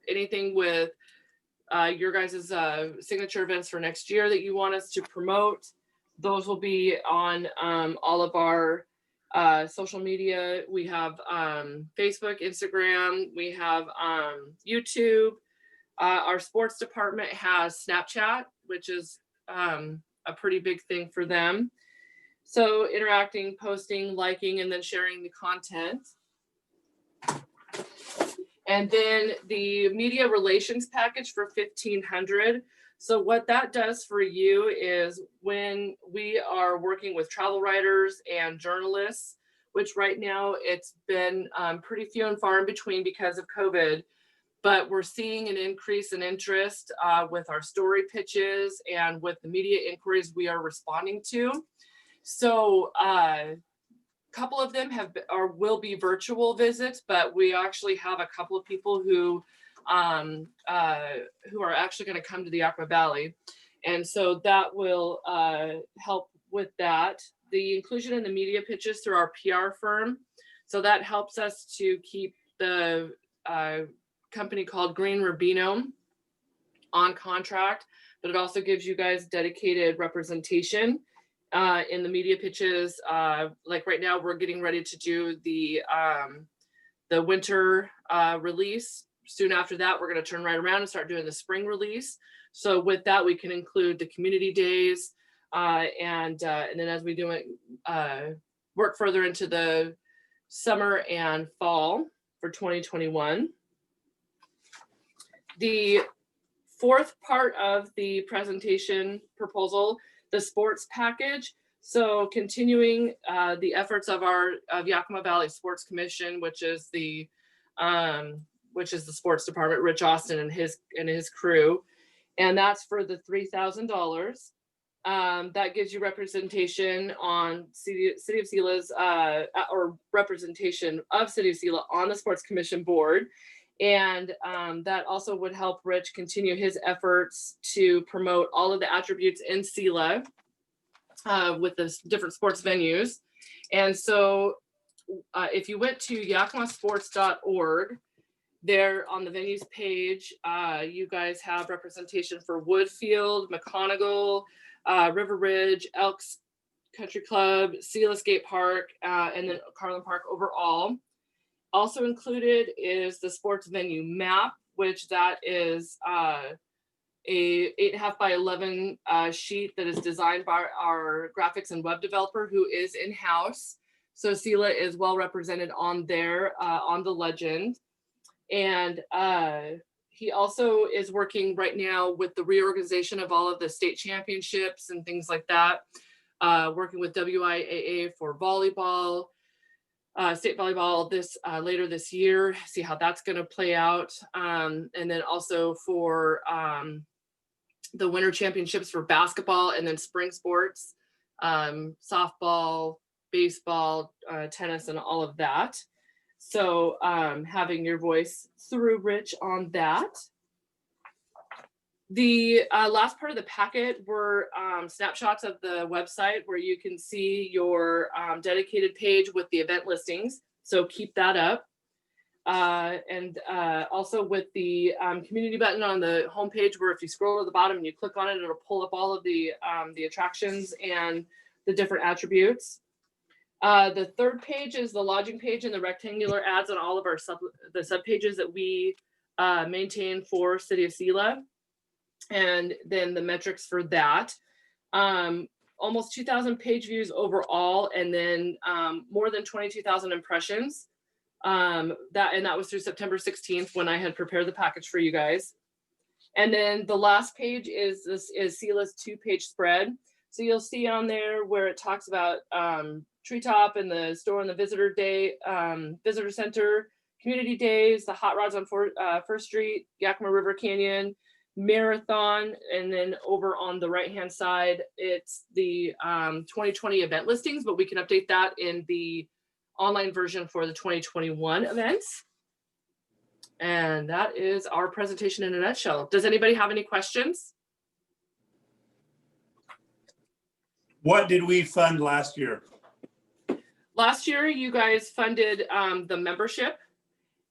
anything with your guys' signature events for next year that you want us to promote. Those will be on all of our social media. We have Facebook, Instagram, we have YouTube. Our sports department has Snapchat, which is a pretty big thing for them. So interacting, posting, liking, and then sharing the content. And then the media relations package for $1,500. So what that does for you is when we are working with travel writers and journalists, which right now it's been pretty few and far in between because of COVID, but we're seeing an increase in interest with our story pitches and with the media inquiries we are responding to. So a couple of them will be virtual visits, but we actually have a couple of people who are actually going to come to the Yakima Valley. And so that will help with that. The inclusion in the media pitches through our PR firm. So that helps us to keep the company called Green Rubino on contract, but it also gives you guys dedicated representation in the media pitches. Like right now, we're getting ready to do the winter release. Soon after that, we're going to turn right around and start doing the spring release. So with that, we can include the community days, and then as we do it, work further into the summer and fall for 2021. The fourth part of the presentation proposal, the sports package. So continuing the efforts of Yakima Valley Sports Commission, which is the sports department, Rich Austin and his crew, and that's for the $3,000. That gives you representation on City of Sila's or representation of City of Sila on the Sports Commission board. And that also would help Rich continue his efforts to promote all of the attributes in Sila with the different sports venues. And so if you went to yakimasports.org, there on the venues page, you guys have representation for Woodfield, McConigal, River Ridge, Elks Country Club, Sila Skate Park, and then Carlin Park overall. Also included is the sports venue map, which that is a 8.5 by 11 sheet that is designed by our graphics and web developer who is in-house. So Sila is well represented on there, on the legend. And he also is working right now with the reorganization of all of the state championships and things like that, working with WIAA for volleyball, state volleyball later this year, see how that's going to play out. And then also for the winter championships for basketball and then spring sports, softball, baseball, tennis, and all of that. So having your voice through Rich on that. The last part of the packet were snapshots of the website where you can see your dedicated page with the event listings. So keep that up. And also with the community button on the homepage, where if you scroll to the bottom and you click on it, it'll pull up all of the attractions and the different attributes. The third page is the lodging page and the rectangular ads on all of our sub pages that we maintain for City of Sila. And then the metrics for that. Almost 2,000 page views overall, and then more than 22,000 impressions. That was through September 16th when I had prepared the package for you guys. And then the last page is Sila's 2-page spread. So you'll see on there where it talks about Treetop and the store on the visitor center, community days, the hot rods on First Street, Yakima River Canyon, marathon, and then over on the right hand side it's the 2020 event listings, but we can update that in the online version for the 2021 events. And that is our presentation in a nutshell. Does anybody have any questions? What did we fund last year? Last year you guys funded the membership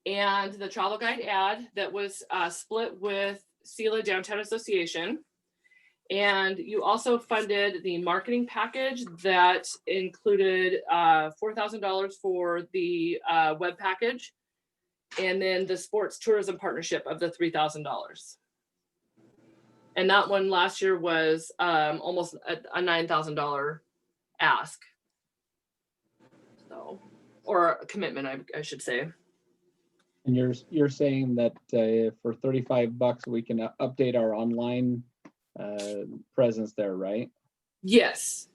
and the travel guide ad that was split with Sila Downtown Association. And you also funded the marketing package that included $4,000 for the web package, and then the sports tourism partnership of the $3,000. And that one last year was almost a $9,000 ask. So, or a commitment, I should say. And you're saying that for $35 we can update our online presence there, right? Yes.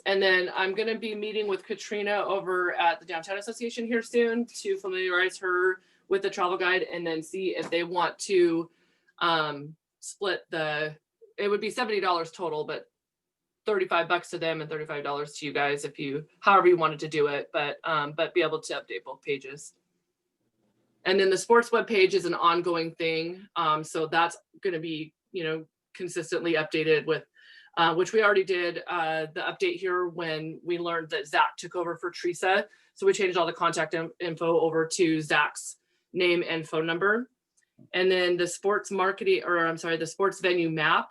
And then I'm going to be meeting with Katrina over at the Downtown Association here soon to familiarize her with the travel guide, and then see if they want to split it would be $70 total, but $35 to them and $35 to you guys however you wanted to do it, but be able to update both pages. And then the sports web page is an ongoing thing. So that's going to be, consistently updated with, which we already did the update here when we learned that Zach took over for Treesa. So we changed all the contact info over to Zach's name and phone number. And then the sports marketing, or I'm sorry, the sports venue map,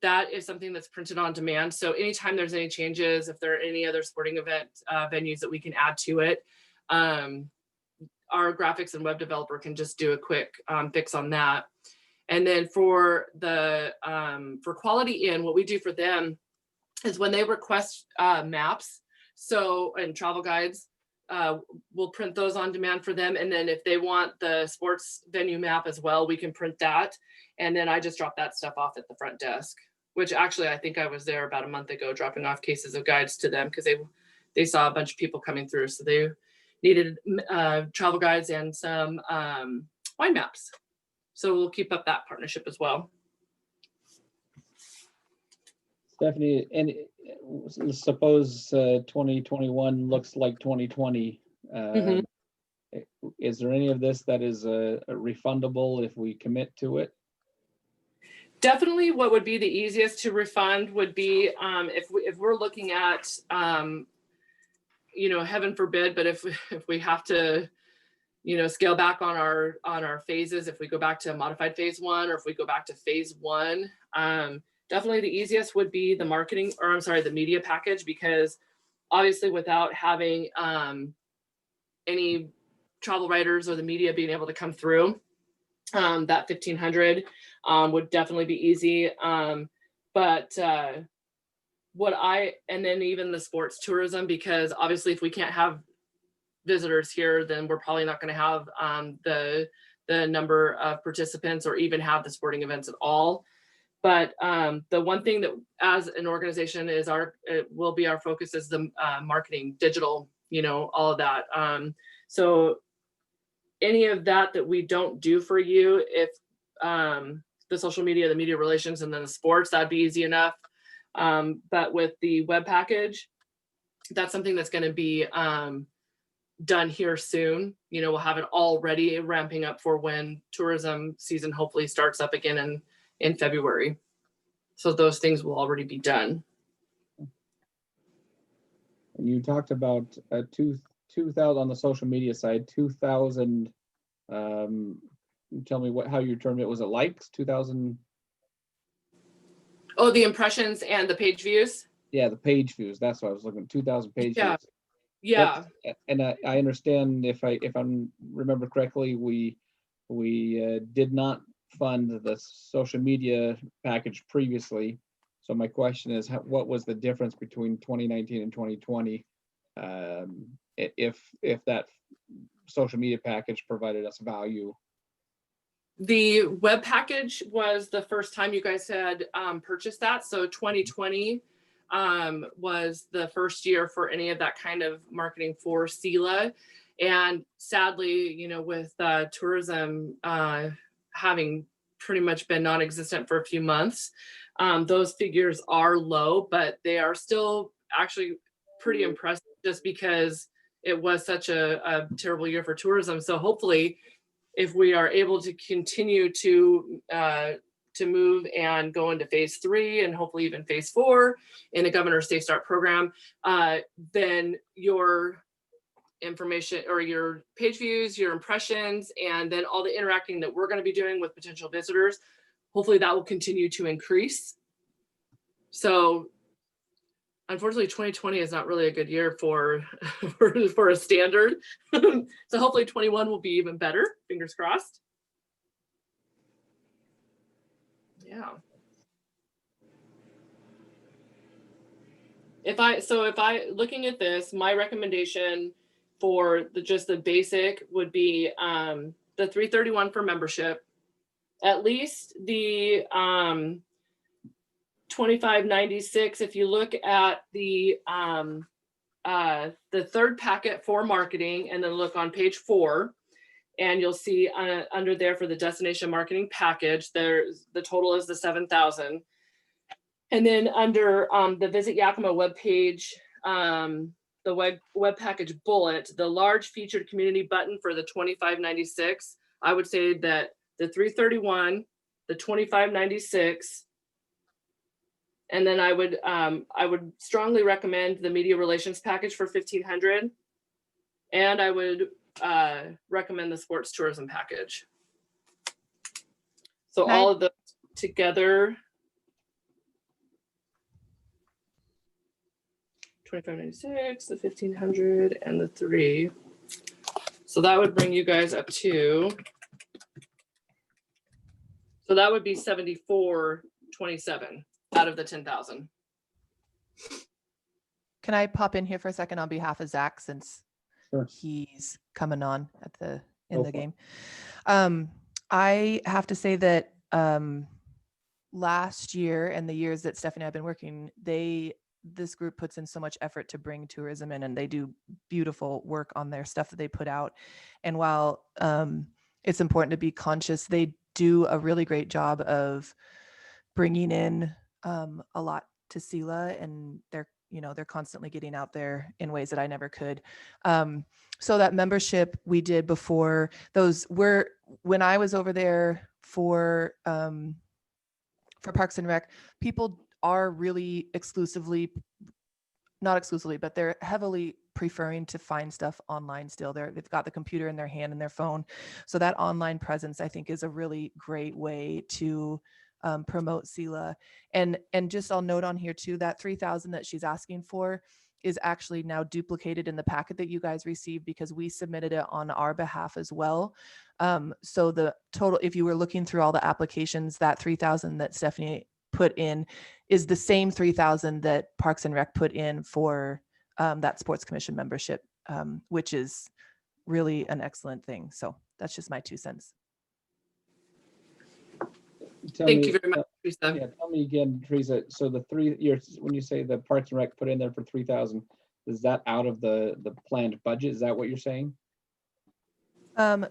that is something that's printed on demand. So anytime there's any changes, if there are any other sporting event venues that we can add to it, our graphics and web developer can just do a quick fix on that. And then for the for Quality Inn, what we do for them is when they request maps, and travel guides, we'll print those on demand for them. And then if they want the sports venue map as well, we can print that. And then I just drop that stuff off at the front desk, which actually I think I was there about a month ago dropping off cases of guides to them because they saw a bunch of people coming through. So they needed travel guides and some wine maps. So we'll keep up that partnership as well. Stephanie, and suppose 2021 looks like 2020. Is there any of this that is refundable if we commit to it? Definitely what would be the easiest to refund would be if we're looking at, heaven forbid, but if we have to, scale back on our phases, if we go back to modified phase 1 or if we go back to phase 1, definitely the easiest would be the media package, because obviously without having any travel writers or the media being able to come through, that 1,500 would definitely be easy. And then even the sports tourism, because obviously if we can't have visitors here, then we're probably not going to have the number of participants or even have the sporting events at all. But the one thing that as an organization it will be our focus is the marketing, digital, all of that. So any of that we don't do for you, if the social media, the media relations, and then the sports, that'd be easy enough. But with the web package, that's something that's going to be done here soon. We'll have it already ramping up for when tourism season hopefully starts up again in February. So those things will already be done. And you talked about 2,000 on the social media side, 2,000. Tell me how you termed it. Was it likes? 2,000? Oh, the impressions and the page views. Yeah, the page views. That's what I was looking at. 2,000 page views. Yeah. And I understand if I remember correctly, we did not fund the social media package previously. So my question is, what was the difference between 2019 and 2020? If that social media package provided us value. The web package was the first time you guys had purchased that. So 2020 was the first year for any of that kind of marketing for SELA. And sadly, with tourism having pretty much been non-existent for a few months, those figures are low, but they are still actually pretty impressive just because it was such a terrible year for tourism. So hopefully, if we are able to continue to move and go into phase 3 and hopefully even phase 4 in the Governor's Safe Start program, then your information or your page views, your impressions, and then all the interacting that we're going to be doing with potential visitors, hopefully that will continue to increase. So unfortunately, 2020 is not really a good year for a standard. So hopefully 21 will be even better. Fingers crossed. Yeah. If I looking at this, my recommendation for just the basic would be the 331 for membership, at least the 2596. If you look at the third packet for marketing, and then look on page 4, and you'll see under there for the destination marketing package, there's the total is the 7,000. And then under the Visit Yakima webpage, the web package bullet, the large featured community button for the 2596, I would say that the 331, the 2596, And then I would strongly recommend the media relations package for 1,500. And I would recommend the sports tourism package. So Nice. all of those together, 2596, the 1,500, and the 3. So that would bring you guys up to. So that would be 7427 out of the 10,000. Can I pop in here for a second on behalf of Zach, since Sure. he's coming on at the in Go the for it. game? I have to say that last year and the years that Stephanie and I have been working, this group puts in so much effort to bring tourism in, and they do beautiful work on their stuff that they put out. And while it's important to be conscious, they do a really great job of bringing in a lot to SELA, and they're constantly getting out there in ways that I never could. So that membership we did before, when I was over there for Parks and Rec, people are really not exclusively, but they're heavily preferring to find stuff online still. They've got the computer in their hand and their phone. So that online presence, I think, is a really great way to promote SELA. And just I'll note on here too, that 3,000 that she's asking for is actually now duplicated in the packet that you guys received, because we submitted it on our behalf as well. So the total, if you were looking through all the applications, that 3,000 that Stephanie put in is the same 3,000 that Parks and Rec put in for that sports commission membership, which is really an excellent thing. So that's just my 2 cents. Thank you very much, Treesa. Yeah, tell me again, Treesa. So when you say the Parks and Rec put in there for 3,000, is that out of the planned budget? Is that what you're saying?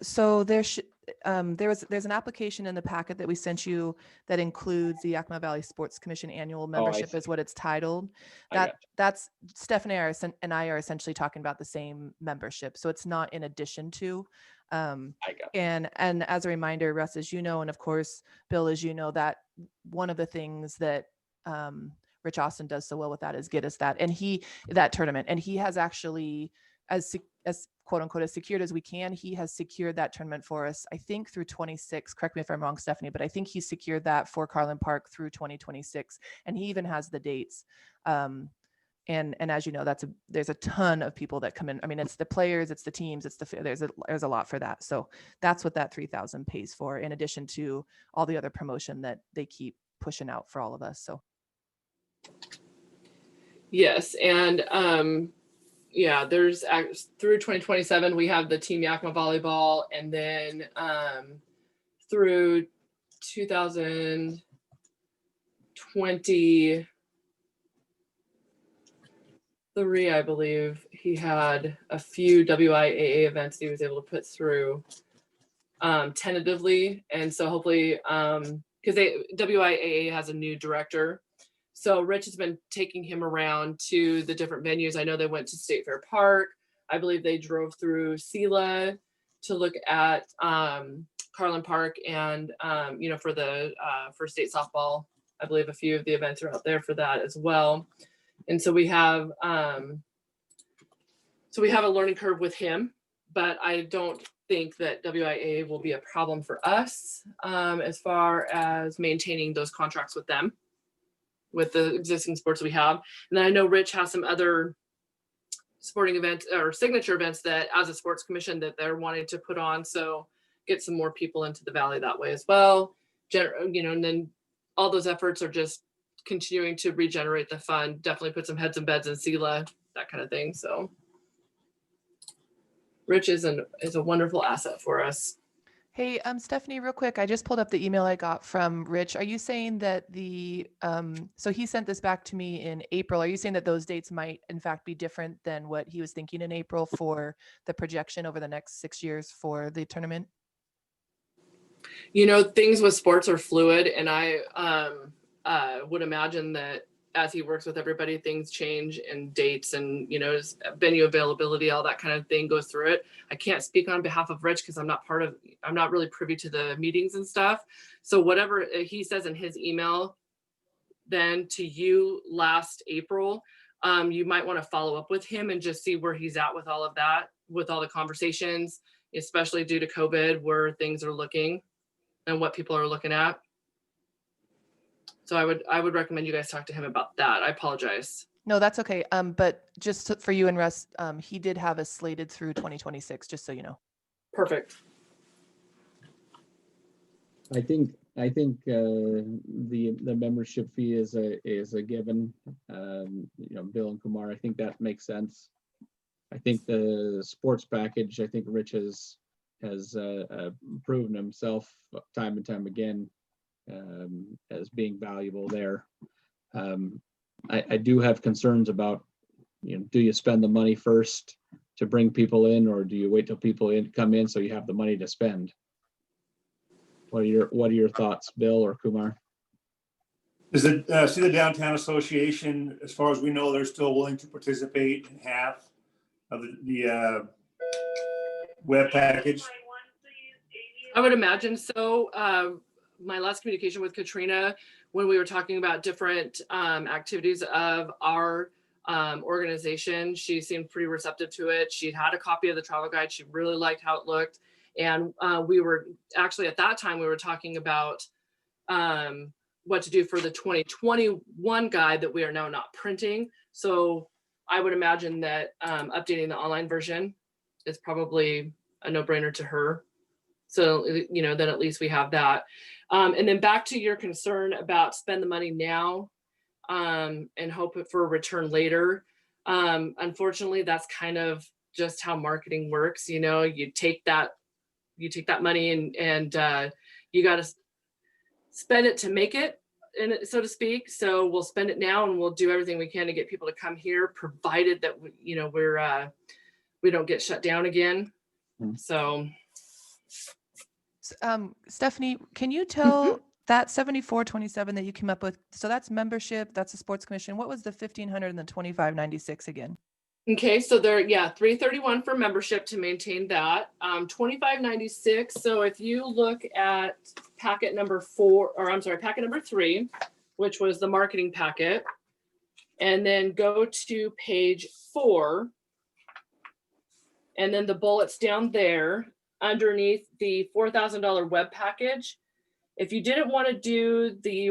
So there's an application in the packet that we sent you that includes the Yakima Valley Sports Commission annual membership, see. is what it's titled. I got That's Stephanie and I are essentially talking about the same membership. So it's not in addition to. I got And as a reminder, Russ, as you know, and of course, Bill, as you know, that one of the things that Rich Austin does so well with that is get us that tournament. And he has actually, as quote unquote, as secured as we can, he has secured that tournament for us, I think through 26. Correct me if I'm wrong, Stephanie, but I think he secured that for Carlin Park through 2026. And he even has the dates. And as you know, there's a ton of people that come in. I mean, it's the players, it's the teams, there's a lot for that. So that's what that 3,000 pays for, in addition to all the other promotion that they keep pushing out for all of us. So. Yes, and yeah, there's through 2027 we have the Team Yakima volleyball, and then through 2023, I believe he had a few WIAA events he was able to put through tentatively, and so hopefully because WIAA has a new director. So Rich has been taking him around to the different venues. I know they went to State Fair Park. I believe they drove through SELA to look at Carlin Park, and for state softball, I believe a few of the events are out there for that as well. And so we have a learning curve with him, but I don't think that WIA will be a problem for us as far as maintaining those contracts with them, with the existing sports we have. And then I know Rich has some other sporting events or signature events that as a sports commission that they're wanting to put on. So get some more people into the Valley that way as well. And then all those efforts are just continuing to regenerate the fund, definitely put some heads and beds in SELA, that kind of thing. So Rich is a wonderful asset for us. Hey, Stephanie, real quick, I just pulled up the email I got from Rich. Are you saying that so he sent this back to me in April. Are you saying that those dates might in fact be different than what he was thinking in April for the projection over the next 6 years for the tournament? Things with sports are fluid, and I would imagine that as he works with everybody, things change and dates and, venue availability, all that kind of thing goes through it. I can't speak on behalf of Rich because I'm not really privy to the meetings and stuff. So whatever he says in his email, then to you last April, you might want to follow up with him and just see where he's at with all of that, with all the conversations, especially due to COVID, where things are looking and what people are looking at. So I would recommend you guys talk to him about that. I apologize. No, that's okay. But just for you and Russ, he did have us slated through 2026, just so you know. Perfect. I think the membership fee is a given. Bill and Kumar, I think that makes sense. I think the sports package, I think Rich has proven himself time and time again as being valuable there. I do have concerns about, do you spend the money first to bring people in, or do you wait till people come in so you have the money to spend? What are your thoughts, Bill or Kumar? Is it, see the Downtown Association, as far as we know, they're still willing to participate in half of the web package? I would imagine so. My last communication with Katrina, when we were talking about different activities of our organization, she seemed pretty receptive to it. She had a copy of the travel guide. She really liked how it looked. And we were actually at that time, we were talking about what to do for the 2021 guide that we are now not printing. So I would imagine that updating the online version is probably a no-brainer to her. So, then at least we have that. And then back to your concern about spend the money now and hope for a return later. Unfortunately, that's kind of just how marketing works. You take that money and you got to spend it to make it, so to speak. So we'll spend it now and we'll do everything we can to get people to come here, provided that we don't get shut down again. So. Stephanie, can you tell that 7427 that you came up with? So that's membership, that's the sports commission. What was the 1,500 and the 2,596 again? Okay, so they're $331 for membership to maintain that. $2,596. So if you look at packet number 3, which was the marketing packet, and then go to page 4, and then the bullets down there underneath the $4,000 web package. If you didn't want to do the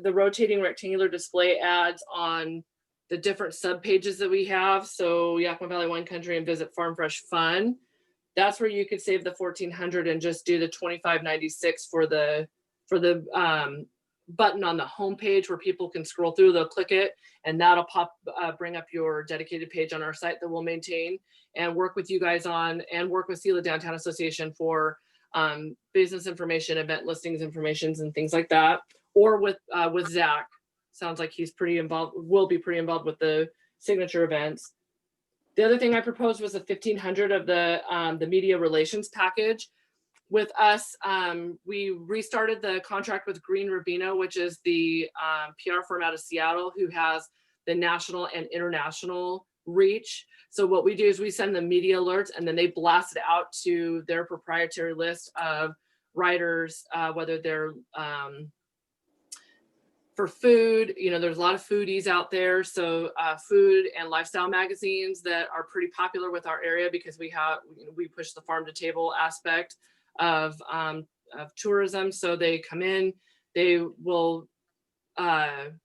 rotating rectangular display ads on the different sub pages that we have, so Yakima Valley Wine Country and Visit Farm Fresh Fun, that's where you could save the $1,400 and just do the $2,596 for the button on the home page where people can scroll through. They'll click it, and that'll bring up your dedicated page on our site that we'll maintain and work with you guys on, and work with SELA Downtown Association for business information, event listings, informations, and things like that. Or with Zach, sounds like he's pretty involved, will be pretty involved with the signature events. The other thing I proposed was a $1,500 of the media relations package. With us, we restarted the contract with Green Rubino, which is the PR firm out of Seattle who has the national and international reach. So what we do is we send them media alerts, and then they blast it out to their proprietary list of writers, whether they're for food, there's a lot of foodies out there. So food and lifestyle magazines that are pretty popular with our area, because we push the farm to table aspect of tourism. So they come in, they will, or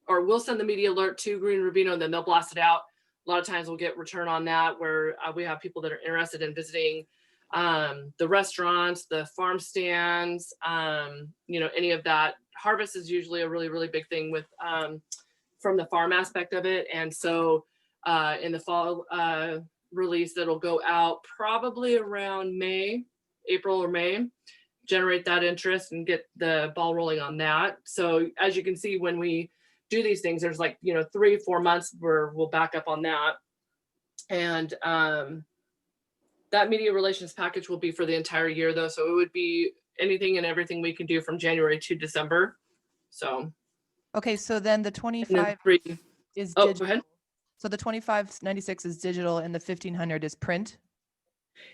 we'll send the media alert to Green Rubino, and then they'll blast it out. A lot of times we'll get return on that, where we have people that are interested in visiting the restaurants, the farm stands, any of that. Harvest is usually a really, really big thing with from the farm aspect of it. And so in the fall release that'll go out probably around April or May, generate that interest and get the ball rolling on that. So as you can see, when we do these things, there's 3-4 months where we'll back up on that. And that media relations package will be for the entire year though. So it would be anything and everything we can do from January to December. So. Okay, so then the 25 is Oh, digital. go ahead. So the 2,596 is digital and the 1,500 is print?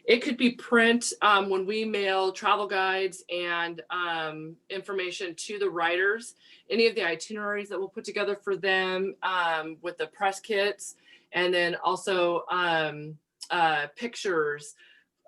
It could be print when we mail travel guides and information to the writers, any of the itineraries that we'll put together for them with the press kits, and then also pictures,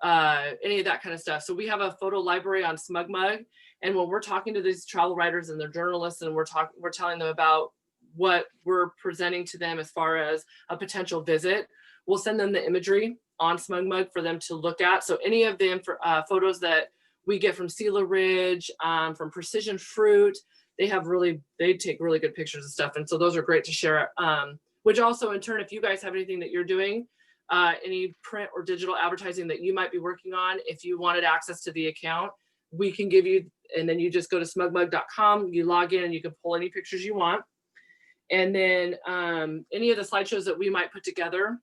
any of that kind of stuff. So we have a photo library on SmugMug, and when we're talking to these travel writers and their journalists, and we're telling them about what we're presenting to them as far as a potential visit, we'll send them the imagery on SmugMug for them to look at. So any of the photos that we get from Sela Ridge, from Precision Fruit, they take really good pictures of stuff. And so those are great to share. Which also in turn, if you guys have anything that you're doing, any print or digital advertising that you might be working on, if you wanted access to the account, we can give you, and then you just go to smugmug.com, you log in and you can pull any pictures you want. And then any of the slideshows that we might put together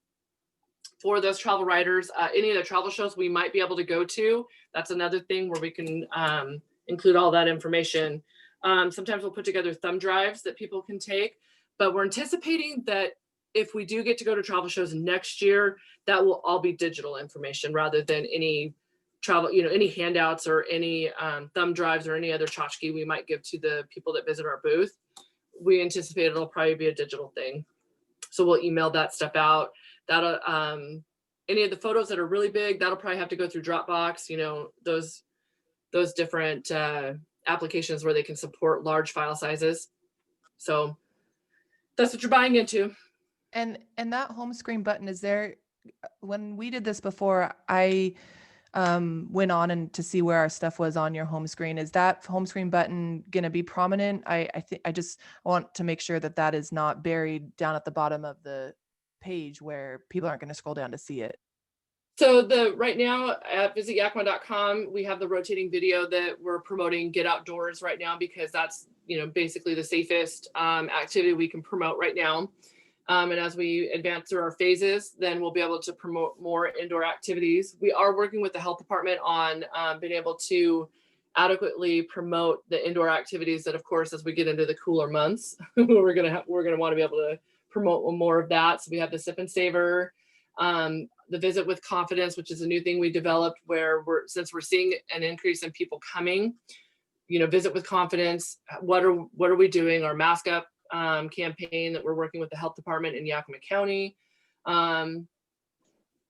for those travel writers, any of the travel shows we might be able to go to, that's another thing where we can include all that information. Sometimes we'll put together thumb drives that people can take, but we're anticipating that if we do get to go to travel shows next year, that will all be digital information rather than any travel, any handouts or any thumb drives or any other tchotchke we might give to the people that visit our booth. We anticipate it'll probably be a digital thing. So we'll email that stuff out. That'll any of the photos that are really big, that'll probably have to go through Dropbox, those different applications where they can support large file sizes. So that's what you're buying into. And that home screen button, is there, when we did this before, I went on and to see where our stuff was on your home screen. Is that home screen button going to be prominent? I think I just want to make sure that is not buried down at the bottom of the page where people aren't going to scroll down to see it. So right now at visityakima.com, we have the rotating video that we're promoting Get Outdoors right now, because that's, basically the safest activity we can promote right now. And as we advance through our phases, then we'll be able to promote more indoor activities. We are working with the health department on being able to adequately promote the indoor activities that, of course, as we get into the cooler months, we're gonna want to be able to promote more of that. So we have the Sip and Savor, the Visit with Confidence, which is a new thing we developed where since we're seeing an increase in people coming, Visit with Confidence. What are we doing? Our Mask Up campaign that we're working with the health department in Yakima County.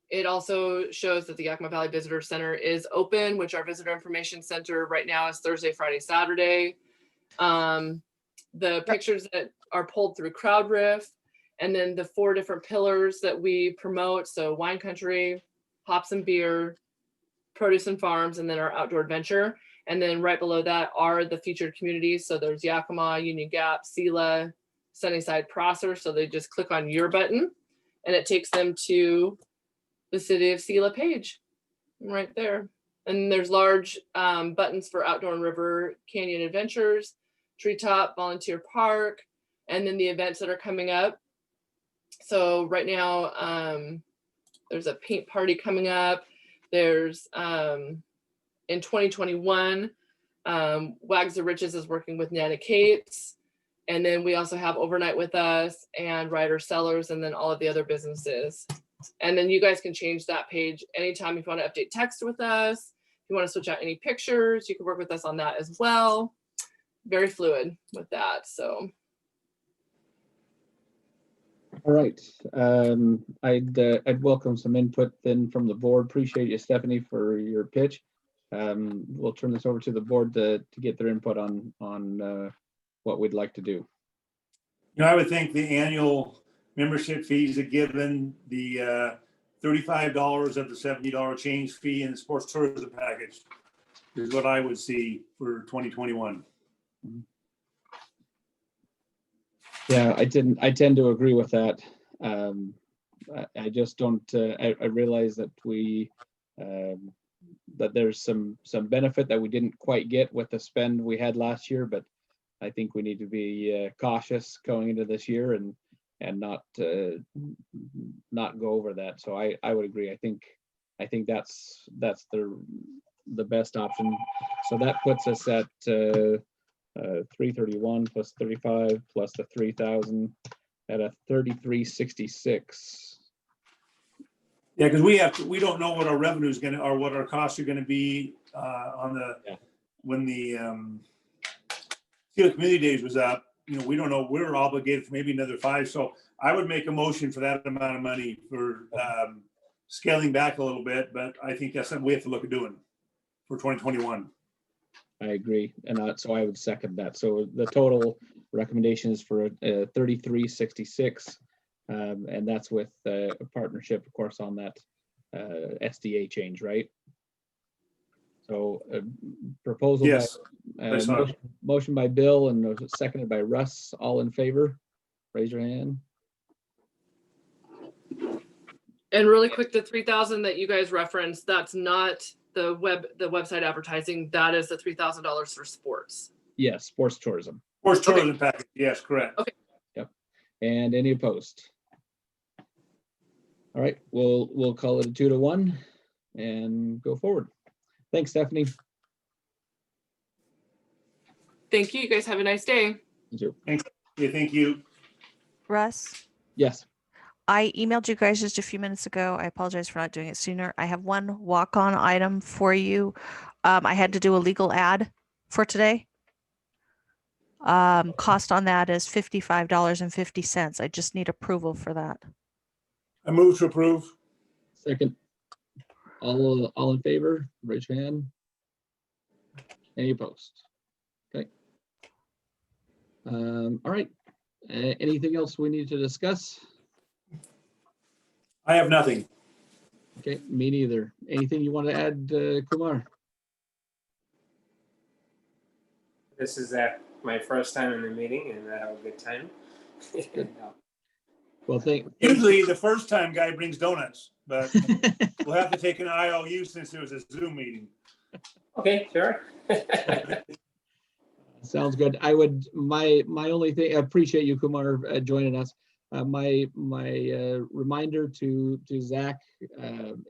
It also shows that the Yakima Valley Visitor Center is open, which our visitor information center right now is Thursday, Friday, Saturday. The pictures that are pulled through CrowdRiff, and then the 4 different pillars that we promote. So wine country, hops and beer, produce and farms, and then our outdoor adventure. And then right below that are the featured communities. So there's Yakima, Union Gap, Sela, Sunnyside, Prosser. So they just click on your button and it takes them to the City of Sela page right there. And there's large buttons for outdoor and river canyon adventures, treetop, volunteer park, and then the events that are coming up. So right now, there's a paint party coming up. There's in 2021, Wags the Riches is working with Nana Cates. And then we also have Overnight with Us and Rider Sellers, and then all of the other businesses. And then you guys can change that page anytime if you want to update text with us. If you want to switch out any pictures, you can work with us on that as well. Very fluid with that, so. All right, I'd welcome some input then from the board. Appreciate you, Stephanie, for your pitch. We'll turn this over to the board to get their input on what we'd like to do. I would think the annual membership fees are given the $35 of the $70 change fee in the sports tourism package is what I would see for 2021. Yeah, I tend to agree with that. I just don't. I realize that that there's some benefit that we didn't quite get with the spend we had last year, but I think we need to be cautious going into this year and not go over that. So I would agree. I think that's the best option. So that puts us at 331 plus 35 plus the 3,000 at a 3366. Yeah, because we don't know what our revenue is gonna, or what our costs are gonna be on the, Yeah. when the Seal Community Days was up, we don't know, we're obligated for maybe another 5. So I would make a motion for that amount of money for scaling back a little bit, but I think that's something we have to look at doing for 2021. I agree, and so I would second that. So the total recommendation is for 3366, and that's with a partnership, of course, on that SDA change, right? So proposal Yes. by That's fine. motion by Bill and seconded by Russ. All in favor? Raise your hand. And really quick, the 3,000 that you guys referenced, that's not the website advertising. That is the $3,000 for sports. Yes, sports tourism. Horse tourism package, yes, correct. Okay. Yep. And any opposed? All right, we'll call it a 2-1 and go forward. Thanks, Stephanie. Thank you. You guys have a nice day. You too. Yeah, thank you. Russ, Yes. I emailed you guys just a few minutes ago. I apologize for not doing it sooner. I have one walk-on item for you. I had to do a legal ad for today. Cost on that is $55.50. I just need approval for that. I move to approve. Second. All in favor, raise your hand. Any opposed? Okay. All right. Anything else we need to discuss? I have nothing. Okay, me neither. Anything you want to add, Kumar? This is my first time in the meeting, and I have a good time. Good. Well, thank Usually the first time guy brings donuts, but we'll have to take an IOU since it was a Zoom meeting. Okay, sure. Sounds good. I would, my only thing, I appreciate you, Kumar, joining us. My reminder to Zach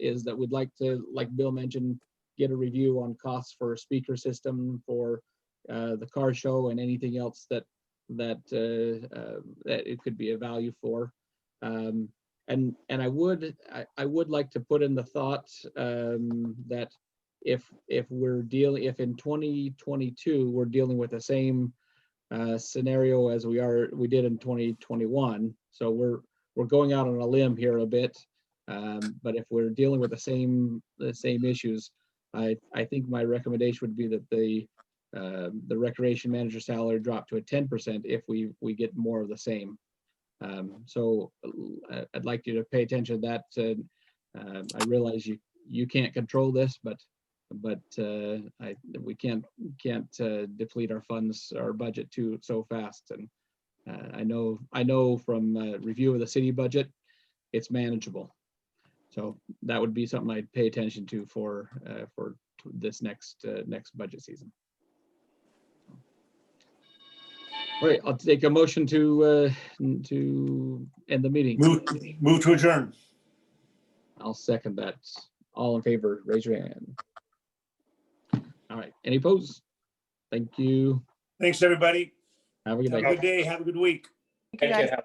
is that we'd like to, like Bill mentioned, get a review on costs for a speaker system for the car show and anything else that it could be a value for. And I would like to put in the thought that if in 2022 we're dealing with the same scenario as we did in 2021, so we're going out on a limb here a bit, but if we're dealing with the same issues, I think my recommendation would be that the recreation manager salary drop to a 10% if we get more of the same. So I'd like you to pay attention to that. I realize you can't control this, but we can't deplete our funds, our budget so fast. And I know from review of the city budget, it's manageable. So that would be something I'd pay attention to for this next budget season. All right, I'll take a motion to end the meeting. Move to adjourn. I'll second that. All in favor, raise your hand. All right, any opposed? Thank you. Thanks, everybody. Have a good Have day. a good day. Have a good week. Thank you, guys.